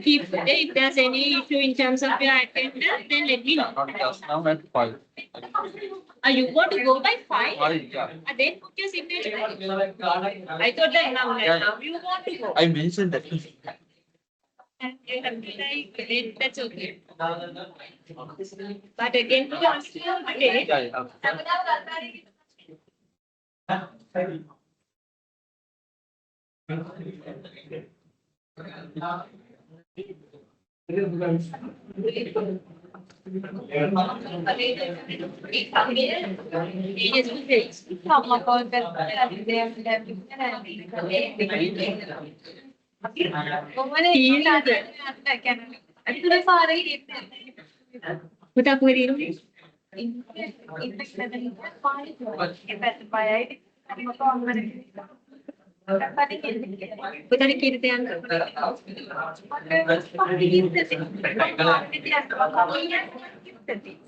keep if there's any issue in terms of your attendance, then let me know. Not just now at 5. You want to go by 5? 5, yeah. Then put your signature. I thought that now you want to go. I mentioned that. And you have to like it, that's okay. But again, to ask you today. Putak Marino. Putak Kirtian.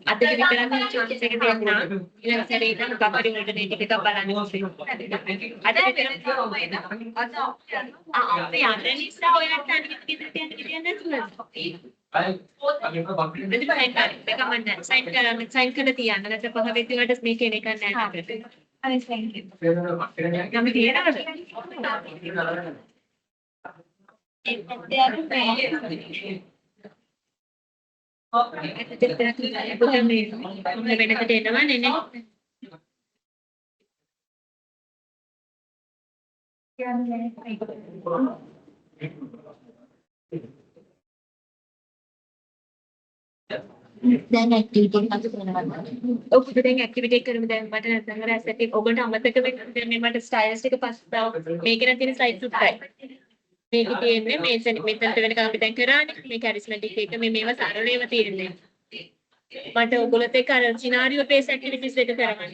At the Victorian Chance Secretary, you have said it and covered it and pick up balance. Other than the other is now I have done with sign Kanatian, and that's a possibility to make any kind of. Thank you. Then activity activity කරමු දැන් මට නැත්නම් අර asset එක ඔබට අමතක වෙන්න දැන් මේ මට ස්ටයිල්ස් එක පස්සාව මේකේ නැතින ස්ලයිඩ්ස් උඩයි මේකේ තියෙන්නේ මෙතනට වෙනකම් අපි දැන් කරානේ මේ කැරිස්මැටික් එක මේවා සරලව තියෙන්නේ මට ඔයගොල්ලොත් එක්ක අර සිනාරියෝ බේස් ඇක්ටිවිටිස් දෙක කරගන්න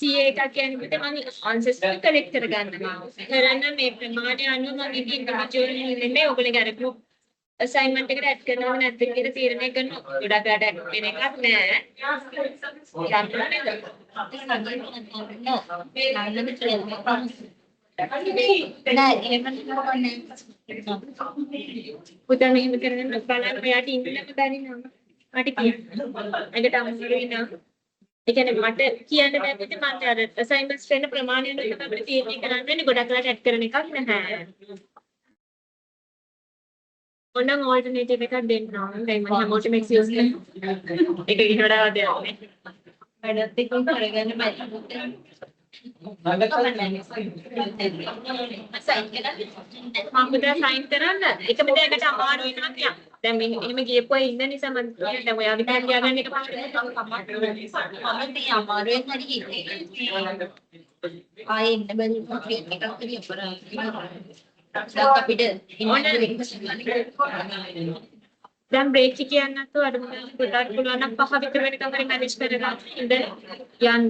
CA එකක් කියන්නේ මම ආන්සර්ස් කලෙක්ට් කරගන්නවා කරන්න මේ ප්‍රමාණය අනුව මම ඉන්ඩිවිජුවල් නෙමෙයි ඔයගොල්ලෝගේ අර ගෲප් assignment එකට ඇඩ් කරනවද නැත්ද කියලා තීරණය කරනවා. ගොඩක් රට ඇඩ් වෙන එකක් නෑ. පුතා මෙහෙම කරගෙන බලන්න ඔයාට ඉන්නම බැරි නම් මට කියන්න. ඒකට අමුතුයි නෑ. ඒ කියන්නේ මට කියන්න බැරිද මට අර assignments වෙන ප්‍රමාණය අනුව තමයි තීරණය කරන්න වෙන්නේ. ගොඩක් රට ඇඩ් කරන එකක් නැහැ. ඔන්න alternative එකක් දෙන්න ඕන. දැන් මම හැමෝටම excuse කරනවා. ඒක ඊට වඩා දෙයක් නේ. වැඩත් එක්ක කරගන්න බැරි. මම සයින් කරන්න එකම දෙයකට අමාරු වෙනවා කියන්නේ. දැන් මේ එහෙම ගියපුවා ඉන්න නිසා මම කියන්නේ දැන් ඔයා විතර ලියාගන්න එක මේ අමාරුවෙන් හරි හිතේ. ආයේ ඉන්න බැරි ක්‍රියේට් එකක් හරි අපිට දැන් බ්‍රේක් එක කියන්න නැතුව අර මොකද පුතාට පුළුවන් නම් 5 විතර වෙනකම් හරි මැනේජ් කරගන්න ඉඳ යන්න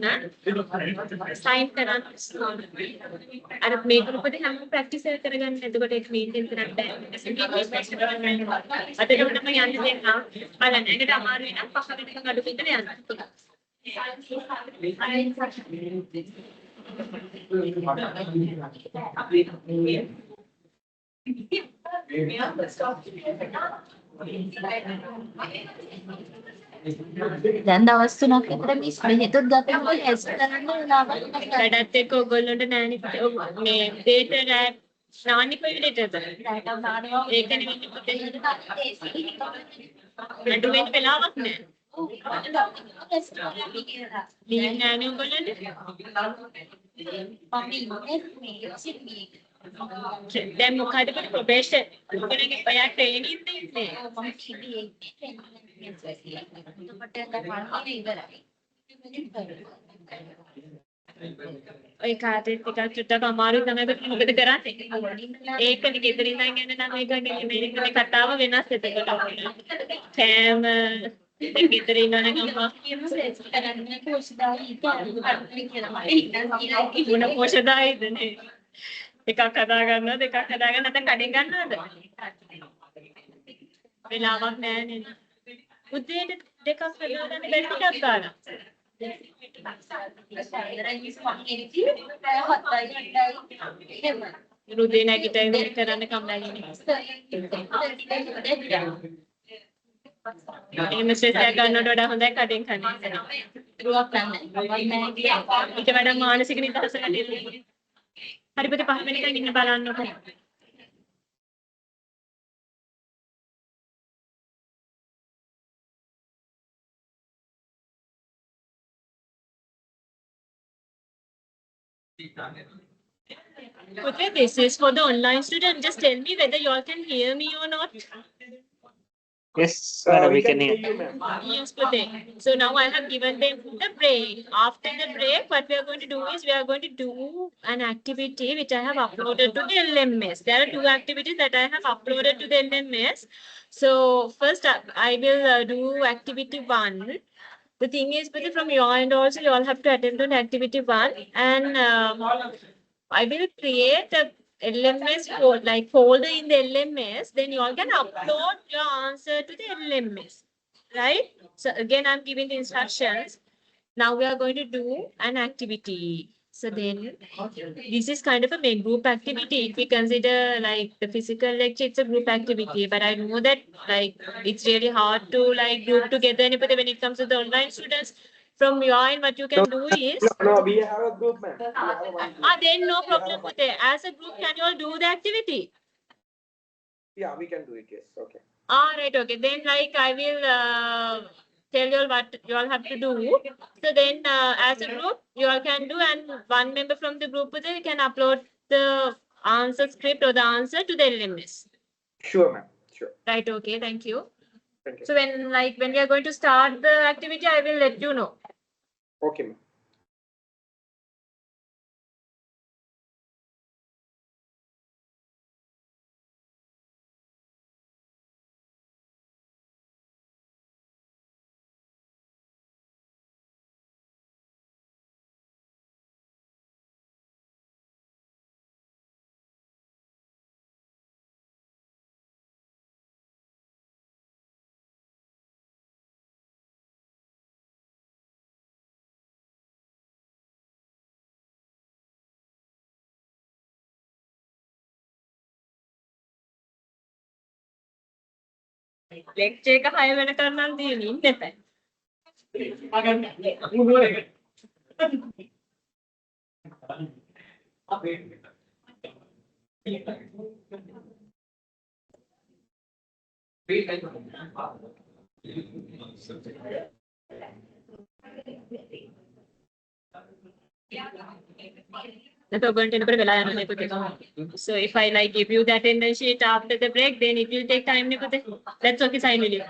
සයින් කරන්න අර මේ ගෲප් එකේ හැම ප්‍රැක්ටිස් එක කරගන්න එතකොට ඒක මේන්ටේන් කරන්න බෑ අතට තමයි යන්න දෙන්නා බලන්න ඒකට අමාරු වෙනම් 5 වෙනකම් අඩු විතර යන්න දැන් දවස් 3ක් විතර මිස් මෙහෙතුත් ගත්තම ටෙස්ට් කරන්න වෙලාවක් වැඩත් එක්ක ඔයගොල්ලන්ට නෑනි මේ දේට නෑ නානි කොයිලටද ඒකනේ වෙන්නේ පුතේ අඩු වෙන වෙලාවක් නෑ ලීව් නෑනේ ඔයගොල්ලන්ට දැන් මොකද ප්‍රොබේෂන් ඔයගොල්ලන්ගේ ඔයා ට්‍රේනින් දෙන්නේ ඔය කාටේ ටිකක් චුට්ටක් අමාරුයි තමයි මොකද කරන්නේ ඒකනේ ගෙදර ඉඳන් යන නම් ඒකගේ මේ කතාව වෙනස් එතකොට කෑම ගෙදර ඉන්නවනම් අම්මා කරන්නේ පොෂ්දායි ගුණ පෝෂදායිද නේ එකක් හදා ගන්නවද එකක් හදාගන්න නැත්නම් කඩෙන් ගන්නවද වෙලාවක් නැහැ නේද උදේට දෙකක් හදාගන්න බැරි ටිකක් ගන්න රුධිර නැගිටින්න කරන්න කම්මැලි එහෙම ස්ට්‍රෙස් එකක් ගන්නවට වඩා හොඳයි කඩෙන් කන්න රුවක් ගන්න ඊට වඩා මානසික නිදහස ලැබෙන්නේ හරි පුතේ 5 වෙනිකන් ඉන්න බලන්නකො Putri, this is for the online student. Just tell me whether you all can hear me or not. Yes, sir, we can hear. Yes, Putri. So now I have given them the break. After the break, what we are going to do is we are going to do an activity which I have uploaded to the LMS. There are 2 activities that I have uploaded to the LMS. So first I will do activity 1. The thing is, but from your end also, you all have to attend on activity 1, and I will create a LMS folder in the LMS. Then you all can upload your answer to the LMS, right? So again, I'm giving the instructions. Now we are going to do an activity. So then this is kind of a group activity. If we consider like the physical lecture, it's a group activity. But I know that like it's really hard to like group together. But when it comes to the online students, from your end, what you can do is No, we have a group, man. then no problem with it. As a group, can you all do the activity? Yeah, we can do it. Yes. Okay. All right, okay. Then like I will tell you all what you all have to do. So then as a group, you all can do, and one member from the group can upload the answer script or the answer to the LMS. Sure, ma'am. Sure. Right, okay, thank you. Thank you. So when we are going to start the activity, I will let you know. Okay, ma'am. lecture එක 6 වෙනකන් නම් තියෙන්නේ ඉන්න එපා. So if I like give you the attendance sheet after the break, then it will take time. That's okay, sign will you.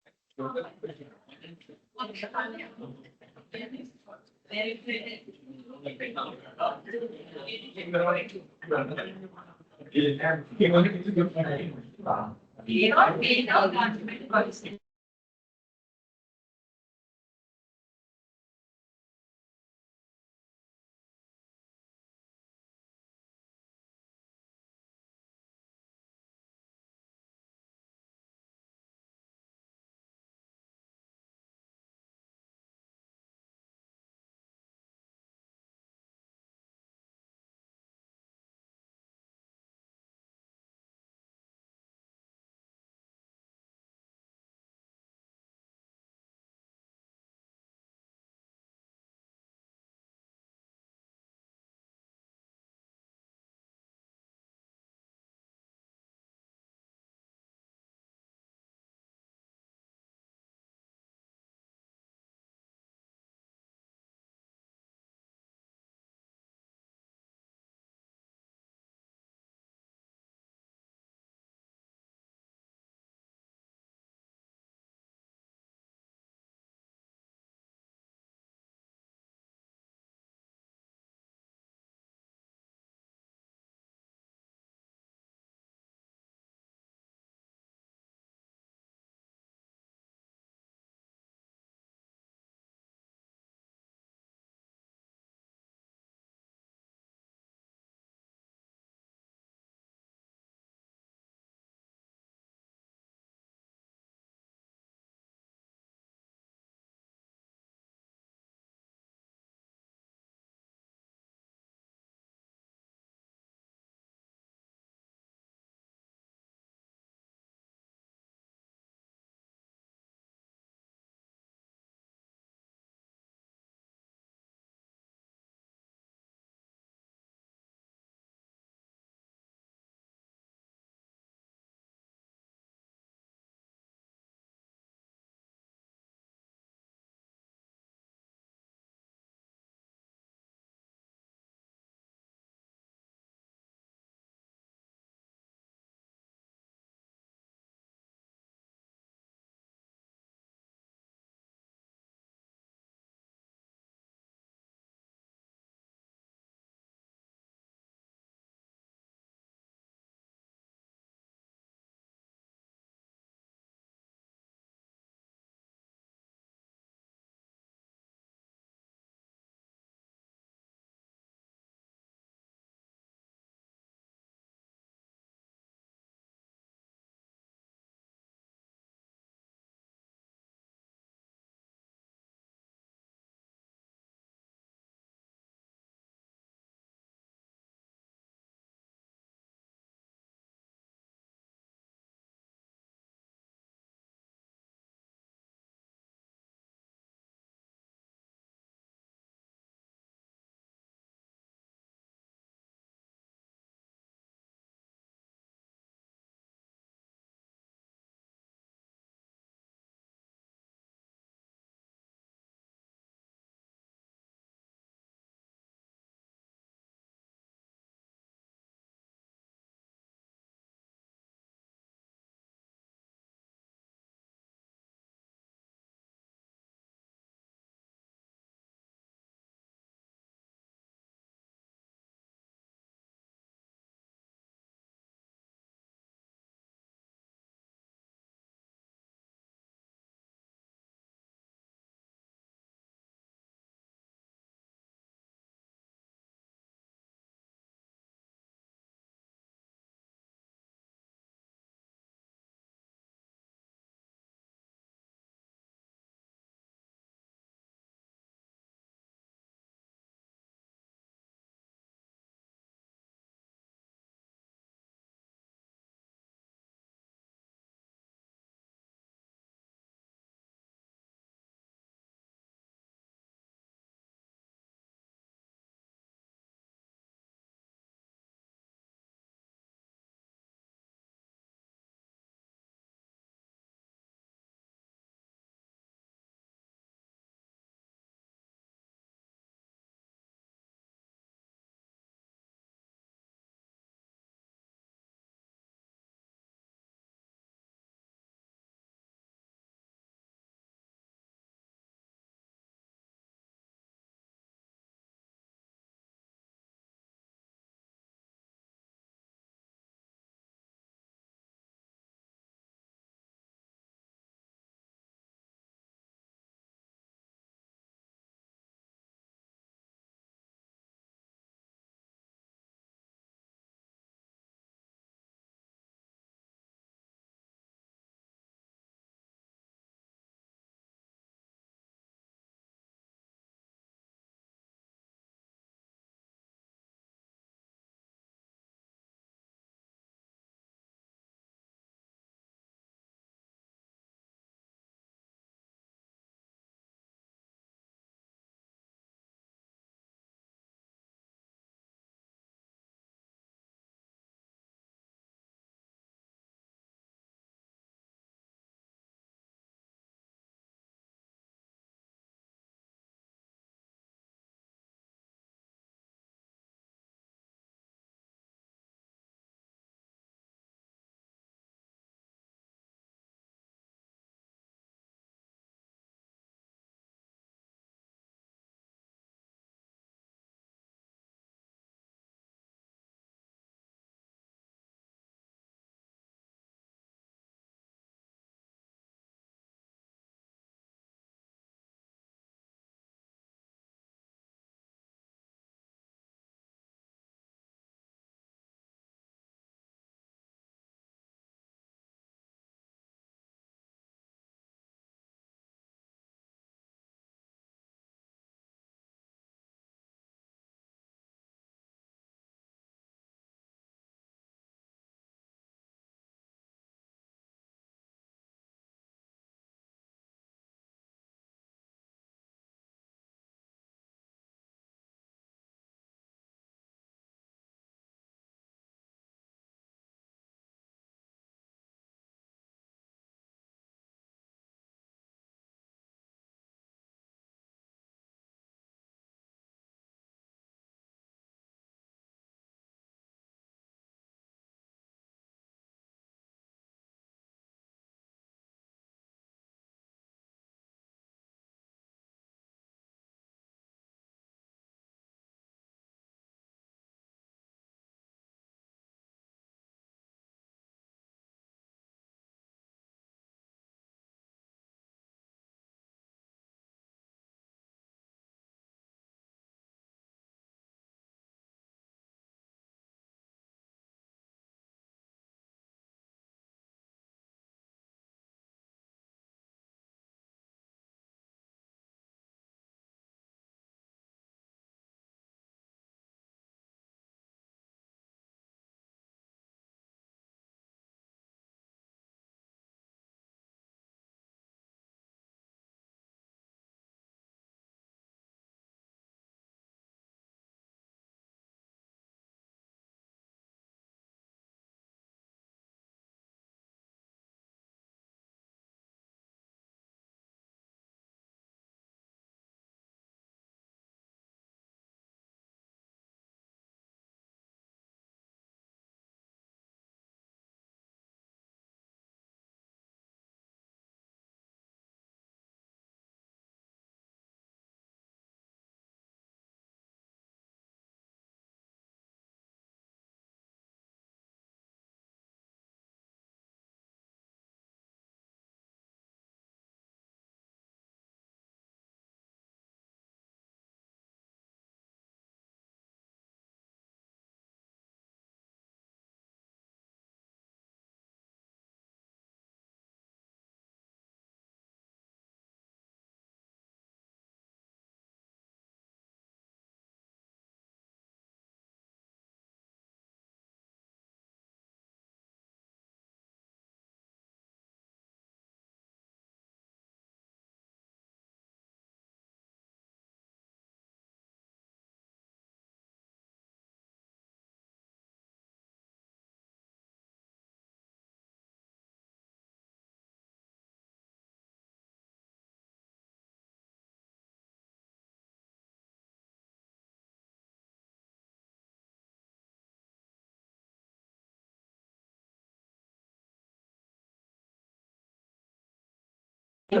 Okay,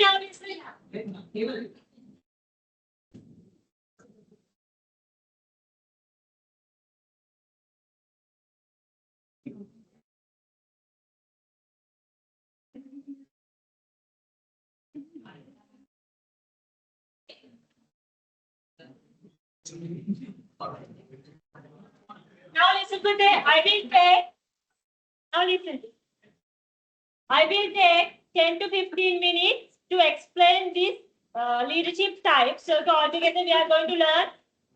now listen. Now listen to the, I will take, now listen. I will take 10 to 15 minutes to explain this leadership types. So altogether we are going to learn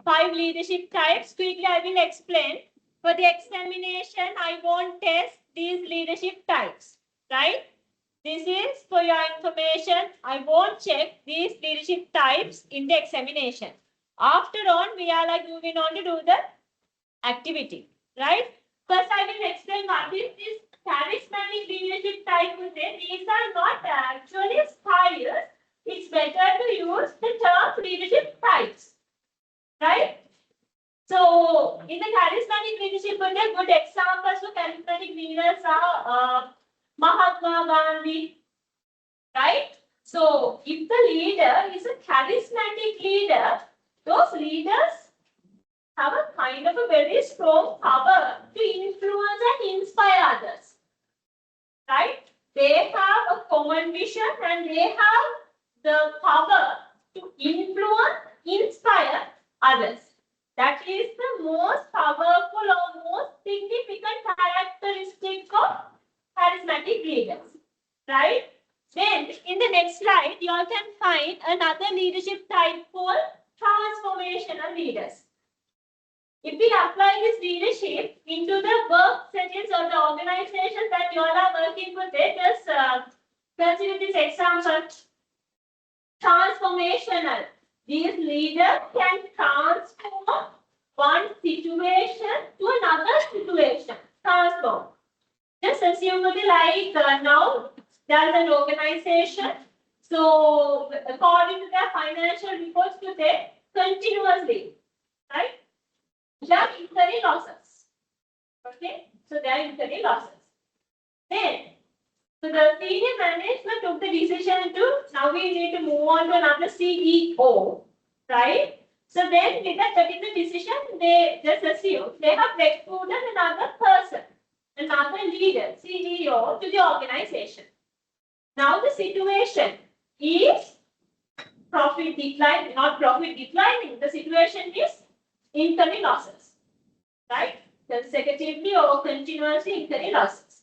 5 leadership types. Quickly I will explain. For the examination, I won't test these leadership types, right? This is for your information. I won't check these leadership types in the examination. After on, we are like moving on to do the activity, right? First, I will explain what is this charismatic leadership type. These are not actually styles. It's better to use the term leadership types, right? So, in the charismatic leadership, good examples of charismatic leaders are Mahatma Gandhi, right? So, if the leader is a charismatic leader, those leaders have a kind of a very strong power to influence and inspire others, right? They have a common vision and they have the power to influence, inspire others. That is the most powerful or most significant characteristic of charismatic leaders, right? Then in the next slide, you all can find another leadership type called transformational leaders. If we apply this leadership into the work settings or the organizations that you all are working with, just consider this example. Transformational. These leaders can transform one situation to another situation. Transform. Just assume like now there is an organization. So according to their financial reports today, continuously, right? They are incurring losses. Okay, so they are incurring losses. Then, so the senior management took the decision to now we need to move on to another CEO, right? So then, with that particular decision, they just assume they have recruited another person, another leader, CEO, to the organization. Now the situation is profit decline, not profit declining. The situation is incurring losses, right? Consecutively or continuously incurring losses.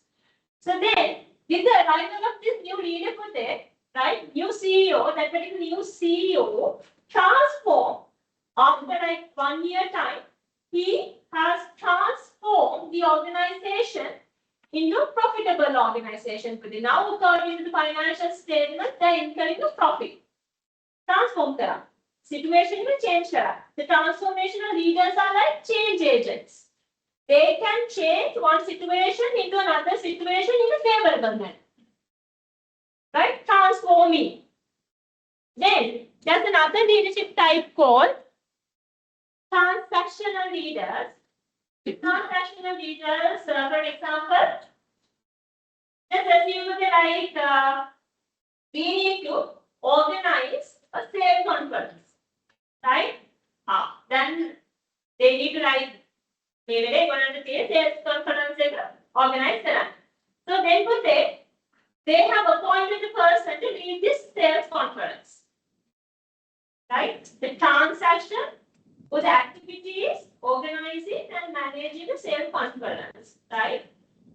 So then, with the arrival of this new leader for there, right? New CEO, that particular new CEO transformed after like 1 year time, he has transformed the organization into a profitable organization. Now, according to the financial statement, they are incurring a profit. Transform kara. Situation will change kara. The transformational leaders are like change agents. They can change one situation into another situation in a favorable manner. Right? Transforming. Then there's another leadership type called transactional leaders. Transactional leaders, for example, just assume like we need to organize a sales conference, right? Then they need to like maybe they want to say sales conference organize that. So then for that, they have appointed a person to lead this sales conference, right? The transaction or the activities, organizing and managing the sales conference, right?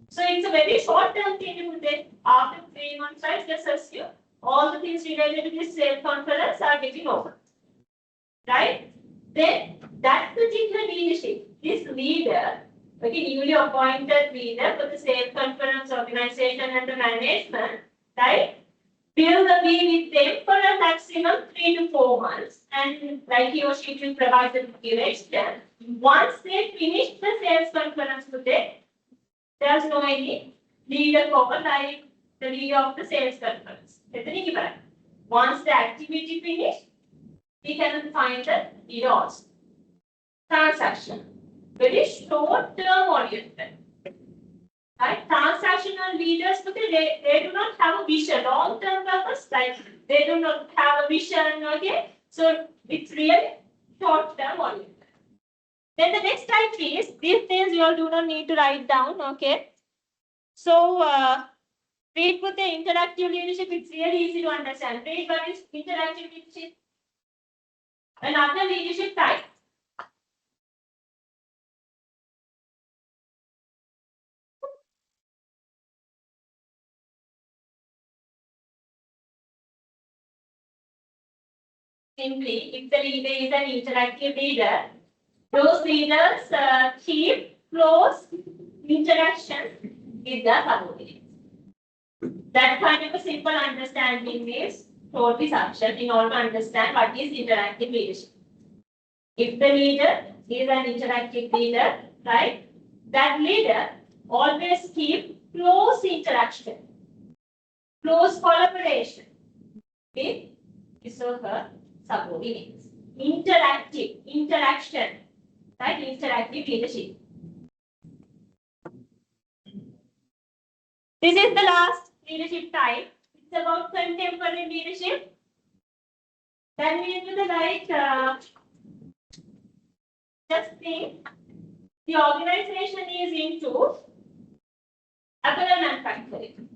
So it's a very short-term thing to put it. After 3 months, right? Just assume all the things related to this sales conference are getting over, right? Then that particular leadership, this leader, okay, newly appointed leader for the sales conference organization and the management, right? Will be with them for a maximum 3 to 4 months, and like he or she will provide the direction. Once they finish the sales conference today, there's no any leader call like the leader of the sales conference. Once the activity finished, we can find the leader also. Transaction. Very short term oriented. Right? Transactional leaders, they do not have a vision, long term purpose, like they do not have a vision, okay? So it's really short term oriented. Then the next type is, these things you all do not need to write down, okay? So read with the interactive leadership, it's really easy to understand. Read what is interactive leadership. Another leadership type. Simply, if the leader is an interactive leader, those leaders keep close interaction with the subordinates. That kind of a simple understanding is totally sufficient in order to understand what is interactive leadership. If the leader is an interactive leader, right, that leader always keep close interaction, close collaboration with his or her subordinates. Interactive, interaction, right? Interactive leadership. This is the last leadership type. It's about contemporary leadership. That means just think, the organization is into apparel manufacturing,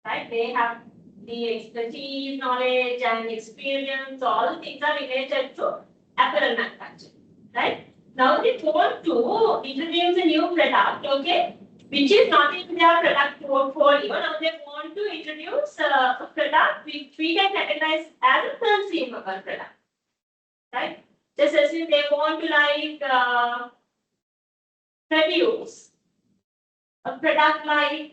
right? They have the expertise, knowledge, and experience. All things are related to apparel manufacturing, right? Now they want to introduce a new product, okay, which is not in their product portfolio. Now they want to introduce a product which we can categorize as a consumable product, right? Just as if they want to produce a product like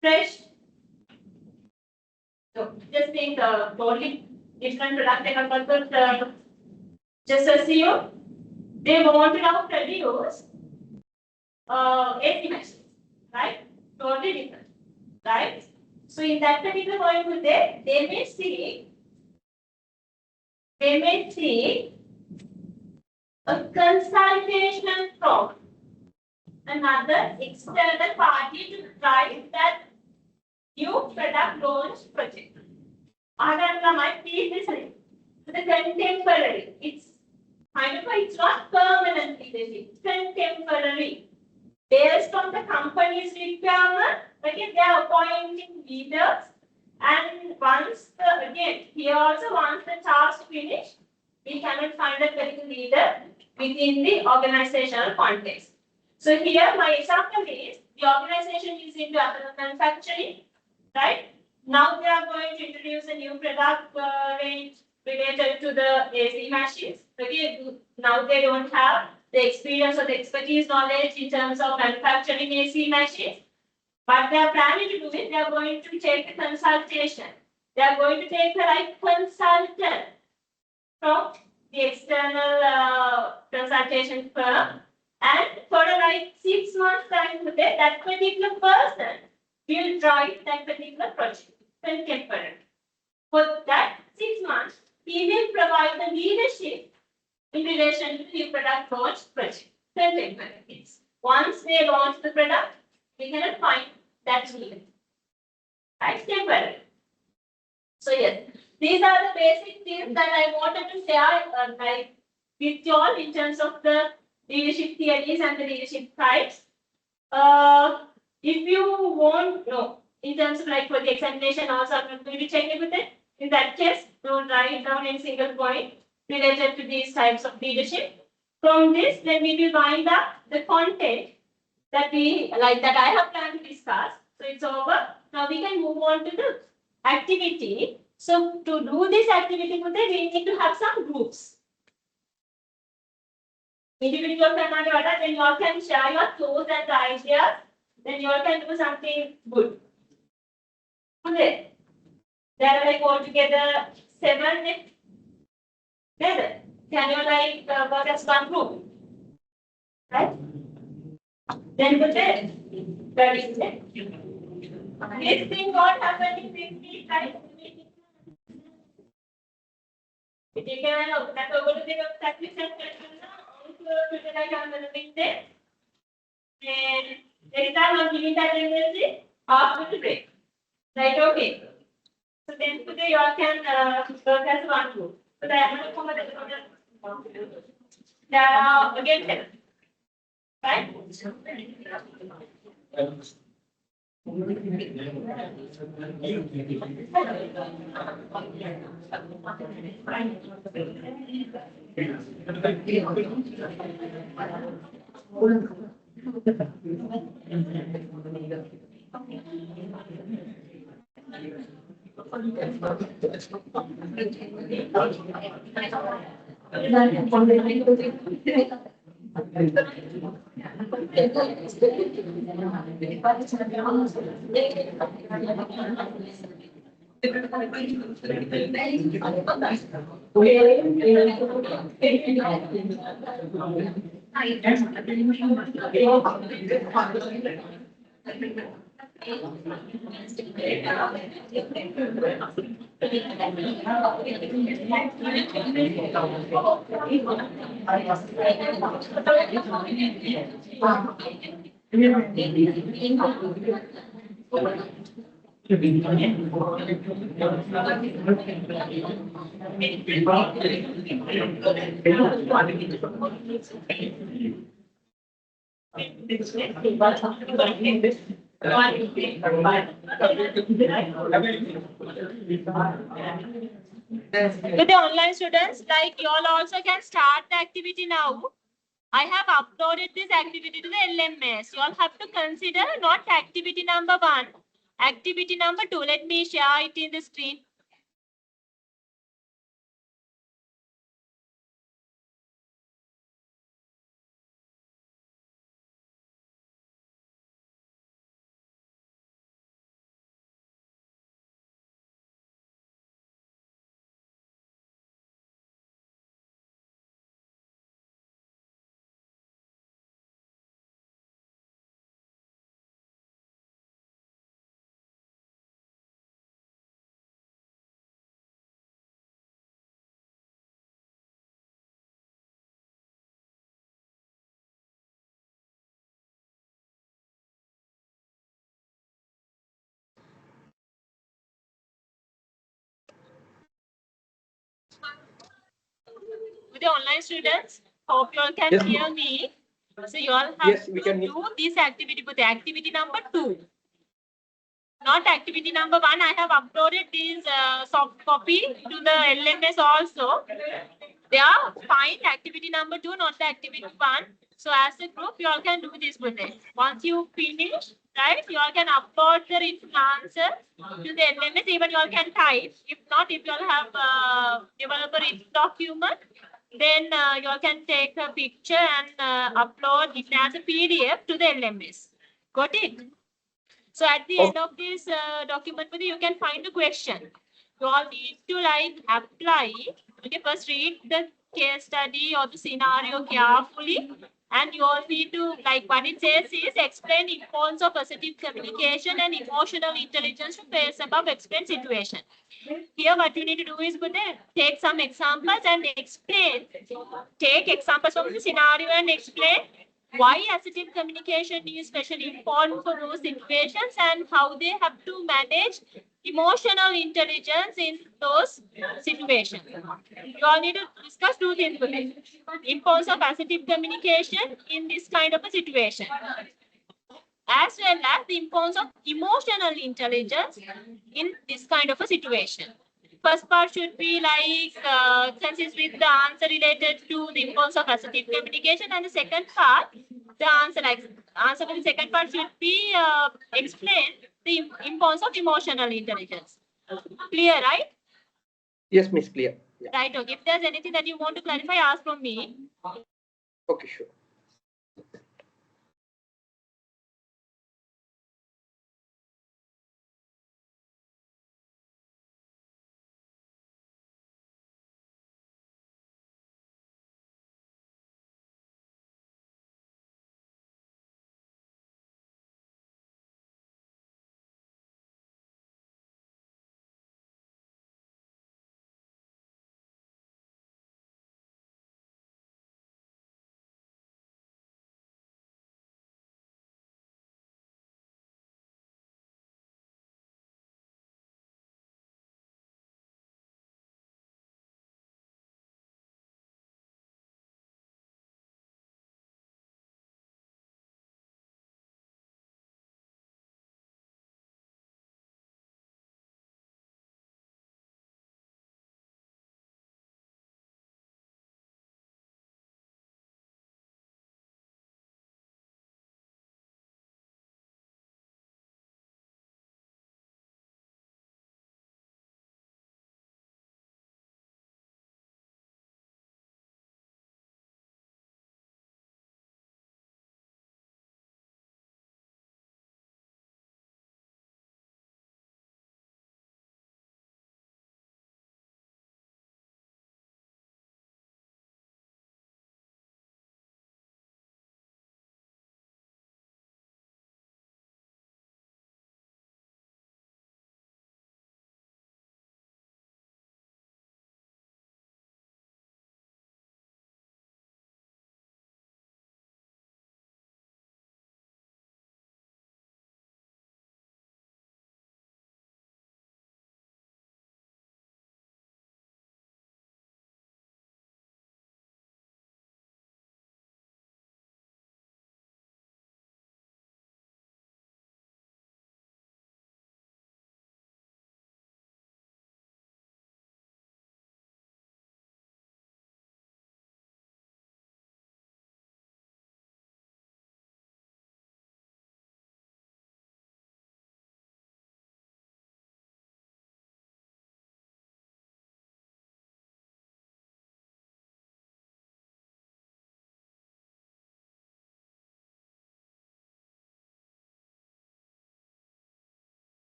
fresh. So just think totally different product, but just assume they want to now produce AC machines, right? Totally different, right? So in that particular point, they may see a consultation from another external party to drive that new product launch project. Please listen. The contemporary, it's not permanent leadership, it's contemporary. Based on the company's requirement, okay, they are appointing leaders, and once the task finished, we cannot find a particular leader within the organizational context. So here my example is the organization is into apparel manufacturing, right? Now they are going to introduce a new product range related to the AC machines. Okay, now they don't have the experience or the expertise knowledge in terms of manufacturing AC machines. What they are planning to do is they are going to take a consultation. They are going to take the right consultant from the external consultation firm, and for a 6 months time, that particular person will drive that particular project contemporary. For that 6 months, he will provide the leadership in relation to the product launch project. Contemporary. Once they launch the product, we cannot find that leader. Right? Temporary. So yes, these are the basic things that I wanted to share with you all in terms of the leadership theories and the leadership types. If you want know in terms of for the examination also, I'm going to check it with it. In that case, don't write down any single point related to these types of leadership. From this, then we will wind up the content that I have planned to discuss. So it's over. Now we can move on to the activity. So to do this activity, we need to have some groups. Individual then you all can share your thoughts and ideas. Then you all can do something good. Okay. There are altogether 7 together. Can you work as one group? Right? Then put it. This thing what happened in this week, right? If you can look, that's over to the sacrifice and next time I'm giving that energy after the break. Right, okay. So then today you all can work as one group. So that I'm going to come again, right? With the online students, like you all also can start the activity now. I have uploaded this activity to the LMS. You all have to consider not activity number 1, activity number 2. Let me share it in the screen. With the online students, hope you all can Yes. hear me. So you all have Yes, we to can. do this activity with the activity number 2. Not activity number 1. I have uploaded this soft copy to the LMS also. They are fine. Activity number 2, not the activity 1. So as a group, you all can do this with it. Once you finish, right, you all can upload the written answer to the LMS. Even you all can type. If not, if you all have developed a written document, then you all can take a picture and upload it as a PDF to the LMS. Got it? So at the end of this document, you can find a question. You all need to like apply. Okay, first read the case study or the scenario carefully. And you all need to, like what it says is, explain the importance of assertive communication and emotional intelligence to face above explain situation. Here what you need to do is take some examples and explain. Take examples from the scenario and explain why assertive communication is especially important for those situations and how they have to manage emotional intelligence in those situations. You all need to discuss 2 things today. Importance of assertive communication in this kind of a situation, as well as the importance of emotional intelligence in this kind of a situation. First part should be like consists with the answer related to the importance of assertive communication, and the second part, the answer for the second part should be explain the importance of emotional intelligence. Clear, right? Yes, Miss, clear. Yeah. Right. Okay. If there's anything that you want to clarify, ask from me. Okay, sure.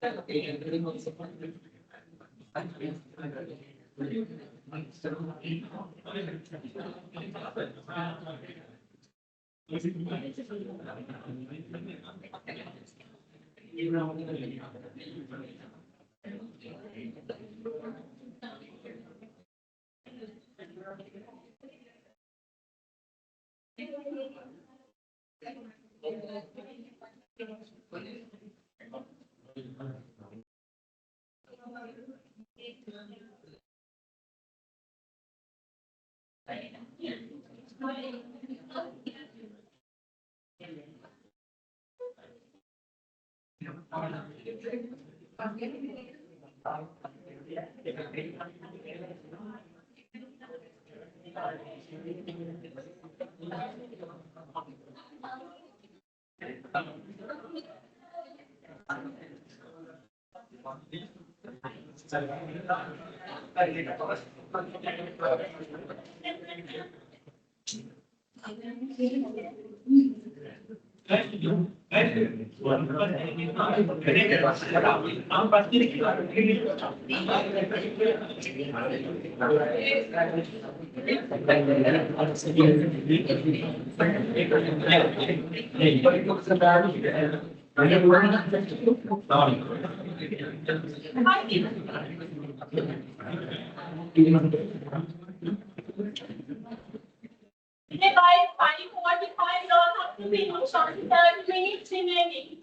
By 5:45, don't have to finish on 30 minutes remaining.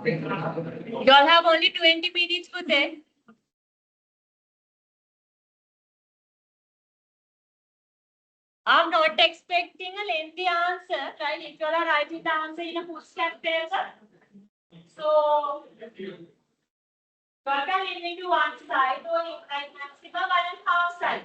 You all have only 20 minutes for that. I'm not expecting a lengthy answer, right? If you all are writing the answer in a footstep paper. So God can lean into one side or like maximum 1.5 side.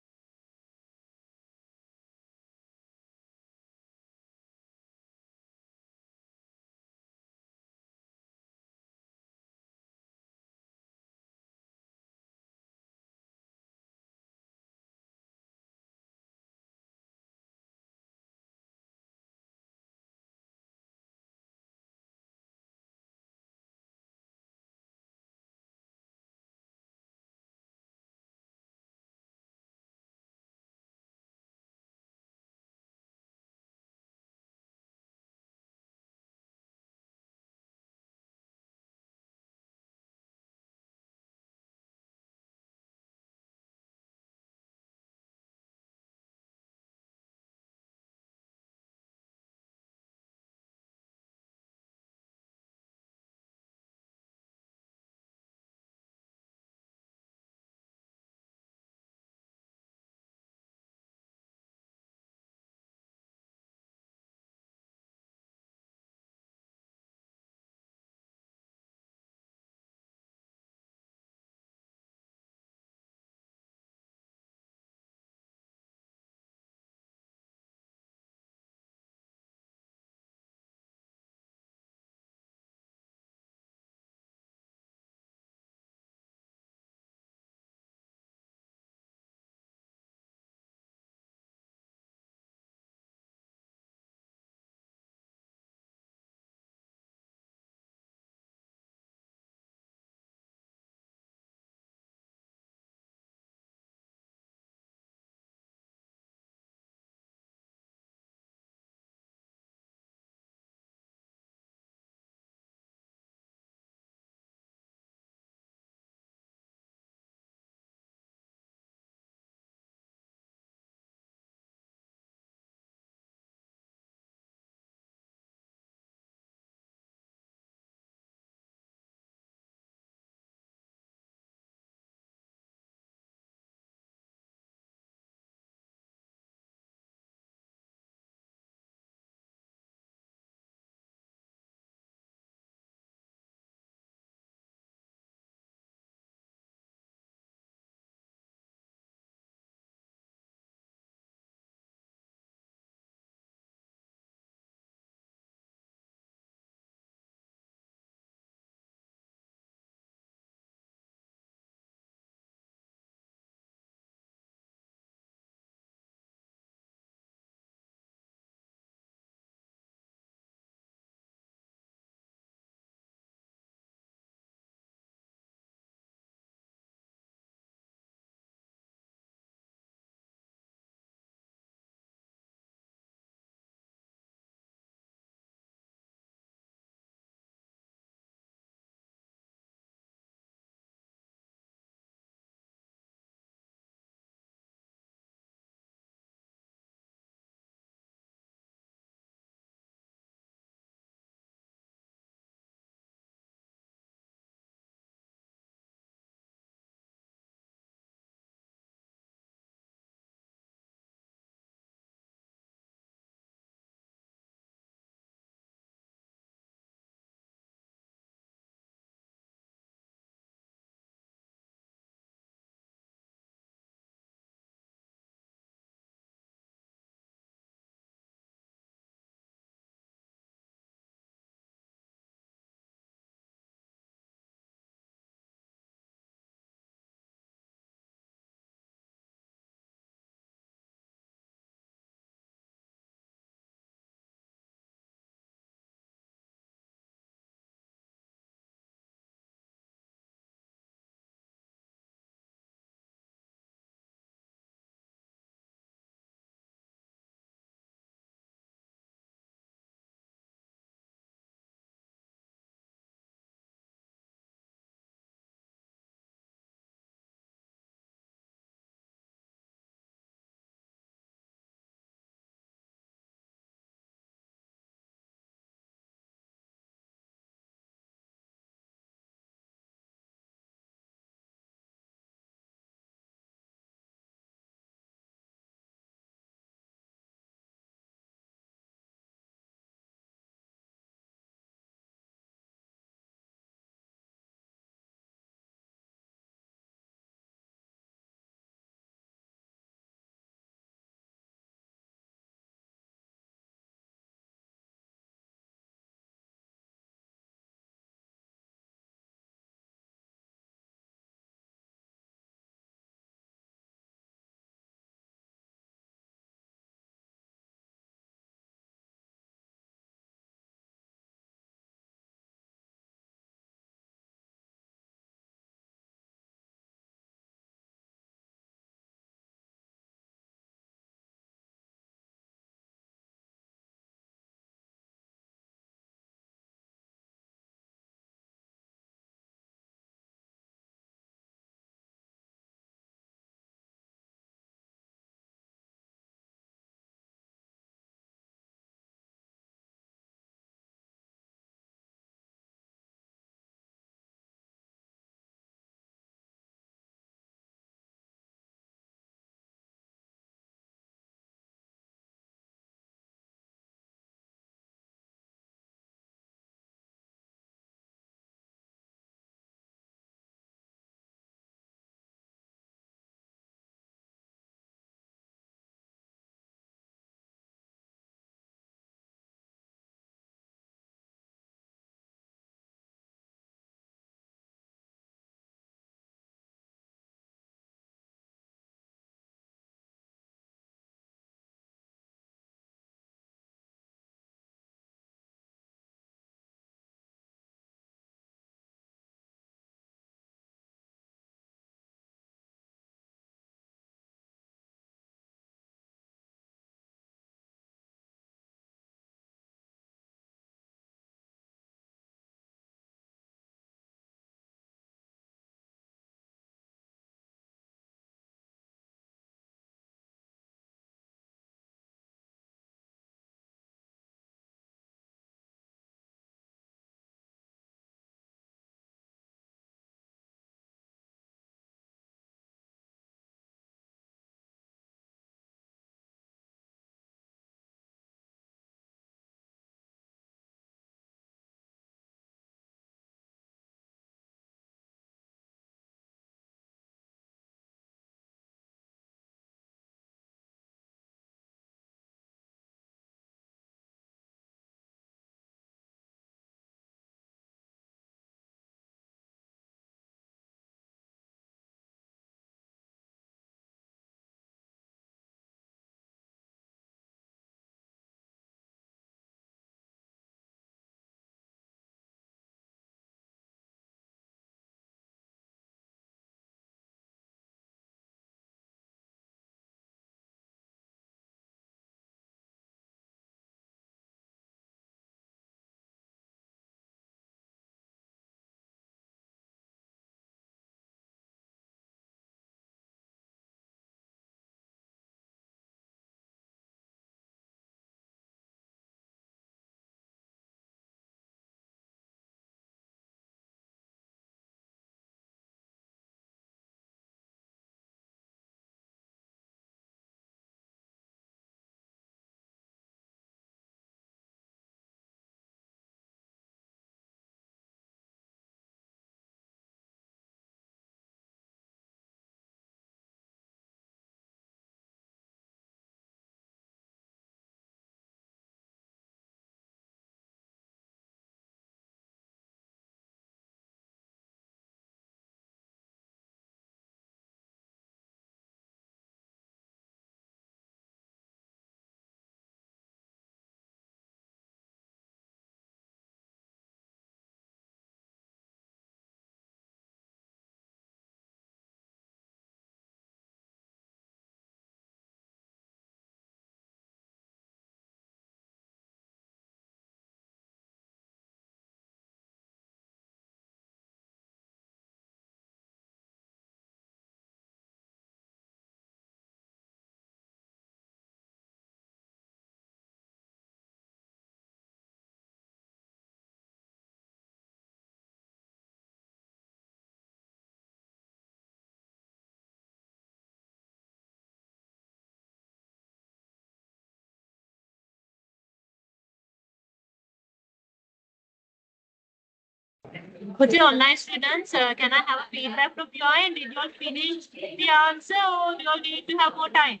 For the online students, can I have a feedback from your end? Did you all finish the answer or do you all need to have more time?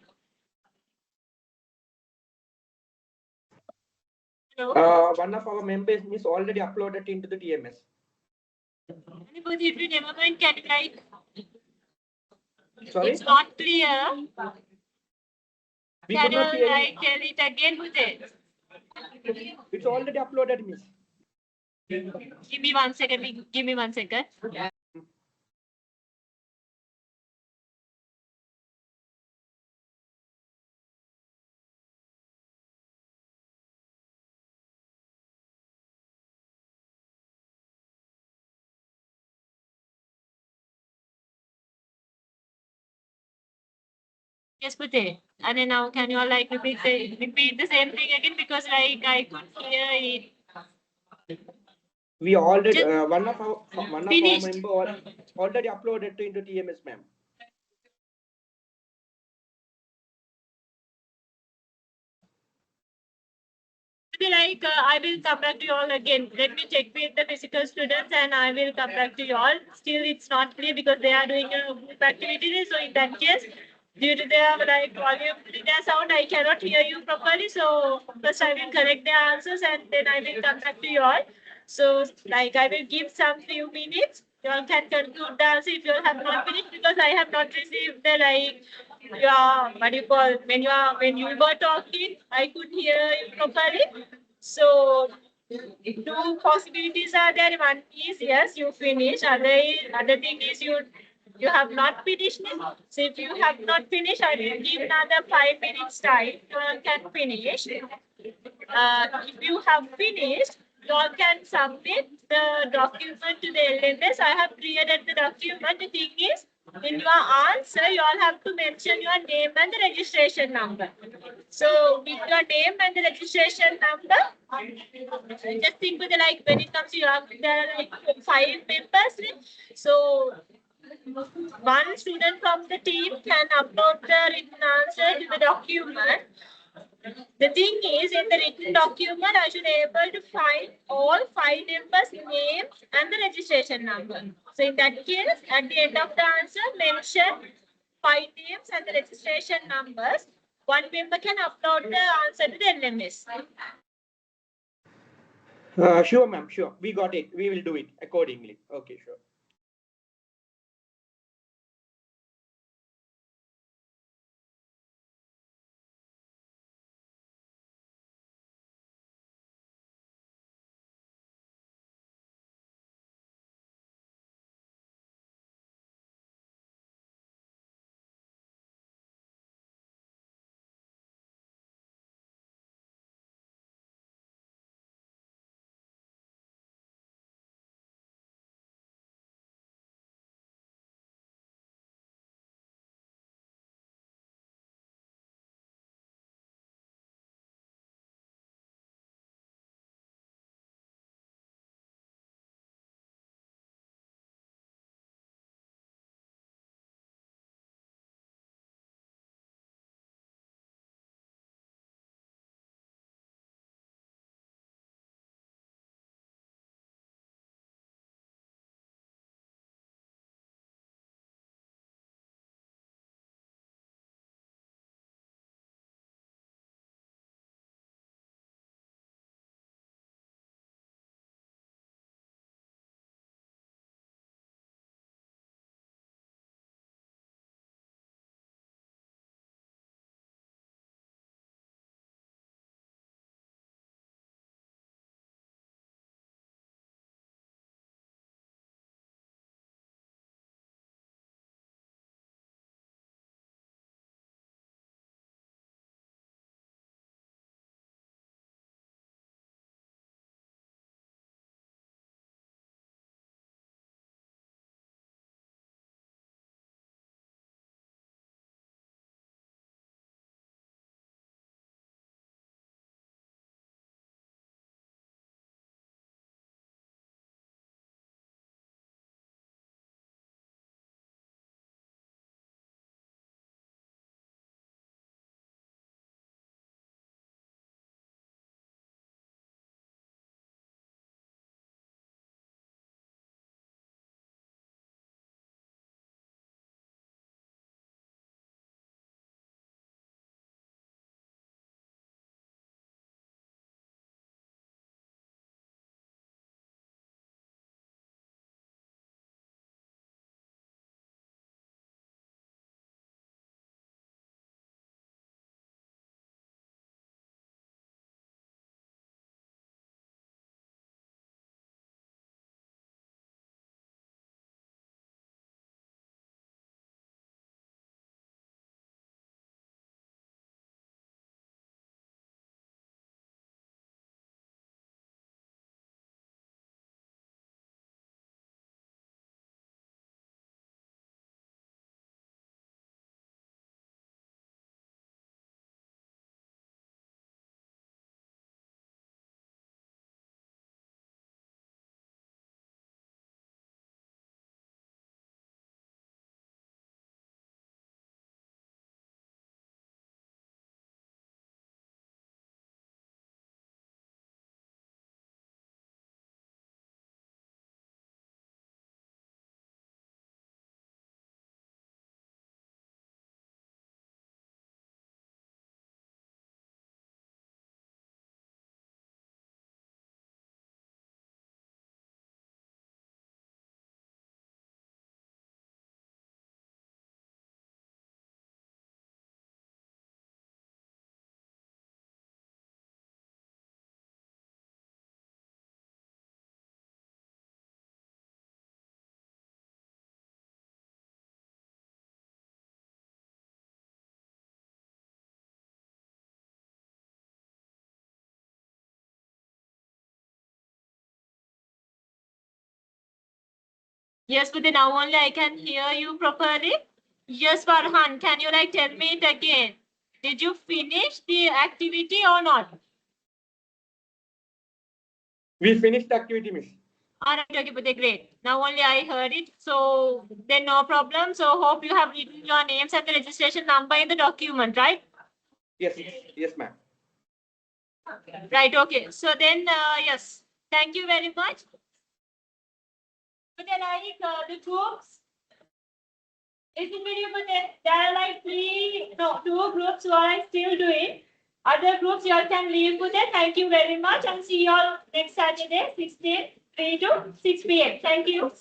Hello? One of our members is already uploaded into the TMS. Anybody, if you never mind, can you like? Sorry? It's not clear. We Can could not you hear like you. tell it again with it? It's already uploaded, miss. Give me 1 second. Give me 1 second. Yes, Pute. And then now can you all like repeat the same thing again because like I could hear it. We already Just one of our finished. member already uploaded into TMS, ma'am. Like I will come back to you all again. Let me check with the physical students and I will come back to you all. Still, it's not clear because they are doing a group activity. So in that case, due to their like volume, their sound, I cannot hear you properly. So first I will correct their answers and then I will come back to you all. So like I will give some few minutes. You all can conclude the answer if you all have not finished because I have not received the like your what do you call when you were talking, I could hear you properly. So two possibilities are there. One is yes, you finish. Other thing is you have not finished it. So if you have not finished, I will give another 5 minutes time. You all can finish. If you have finished, you all can submit the document to the LMS. I have created the document. The thing is, in your answer, you all have to mention your name and the registration number. So with your name and the registration number, just think with the like when it comes to your there are like 5 members. So one student from the team can upload the written answer to the document. The thing is, in the written document, I should be able to find all 5 members' names and the registration number. So in that case, at the end of the answer, mention 5 names and the registration numbers. One member can upload the answer to the LMS. Sure, ma'am. Sure. We got it. We will do it accordingly. Okay, sure. Yes, but now only I can hear you properly. Yes, Farhan, can you like tell me it again? Did you finish the activity or not? We finished the activity, miss. All right, okay, but great. Now only I heard it. So then no problem. So hope you have written your names and the registration number in the document, right? Yes, yes, ma'am. Right, okay. So then, yes, thank you very much. But then the groups, it's in video, but there are like two groups who are still doing. Other groups you all can leave with it. Thank you very much and see you all next Saturday, 16, 3 to 6 p.m. Thank you.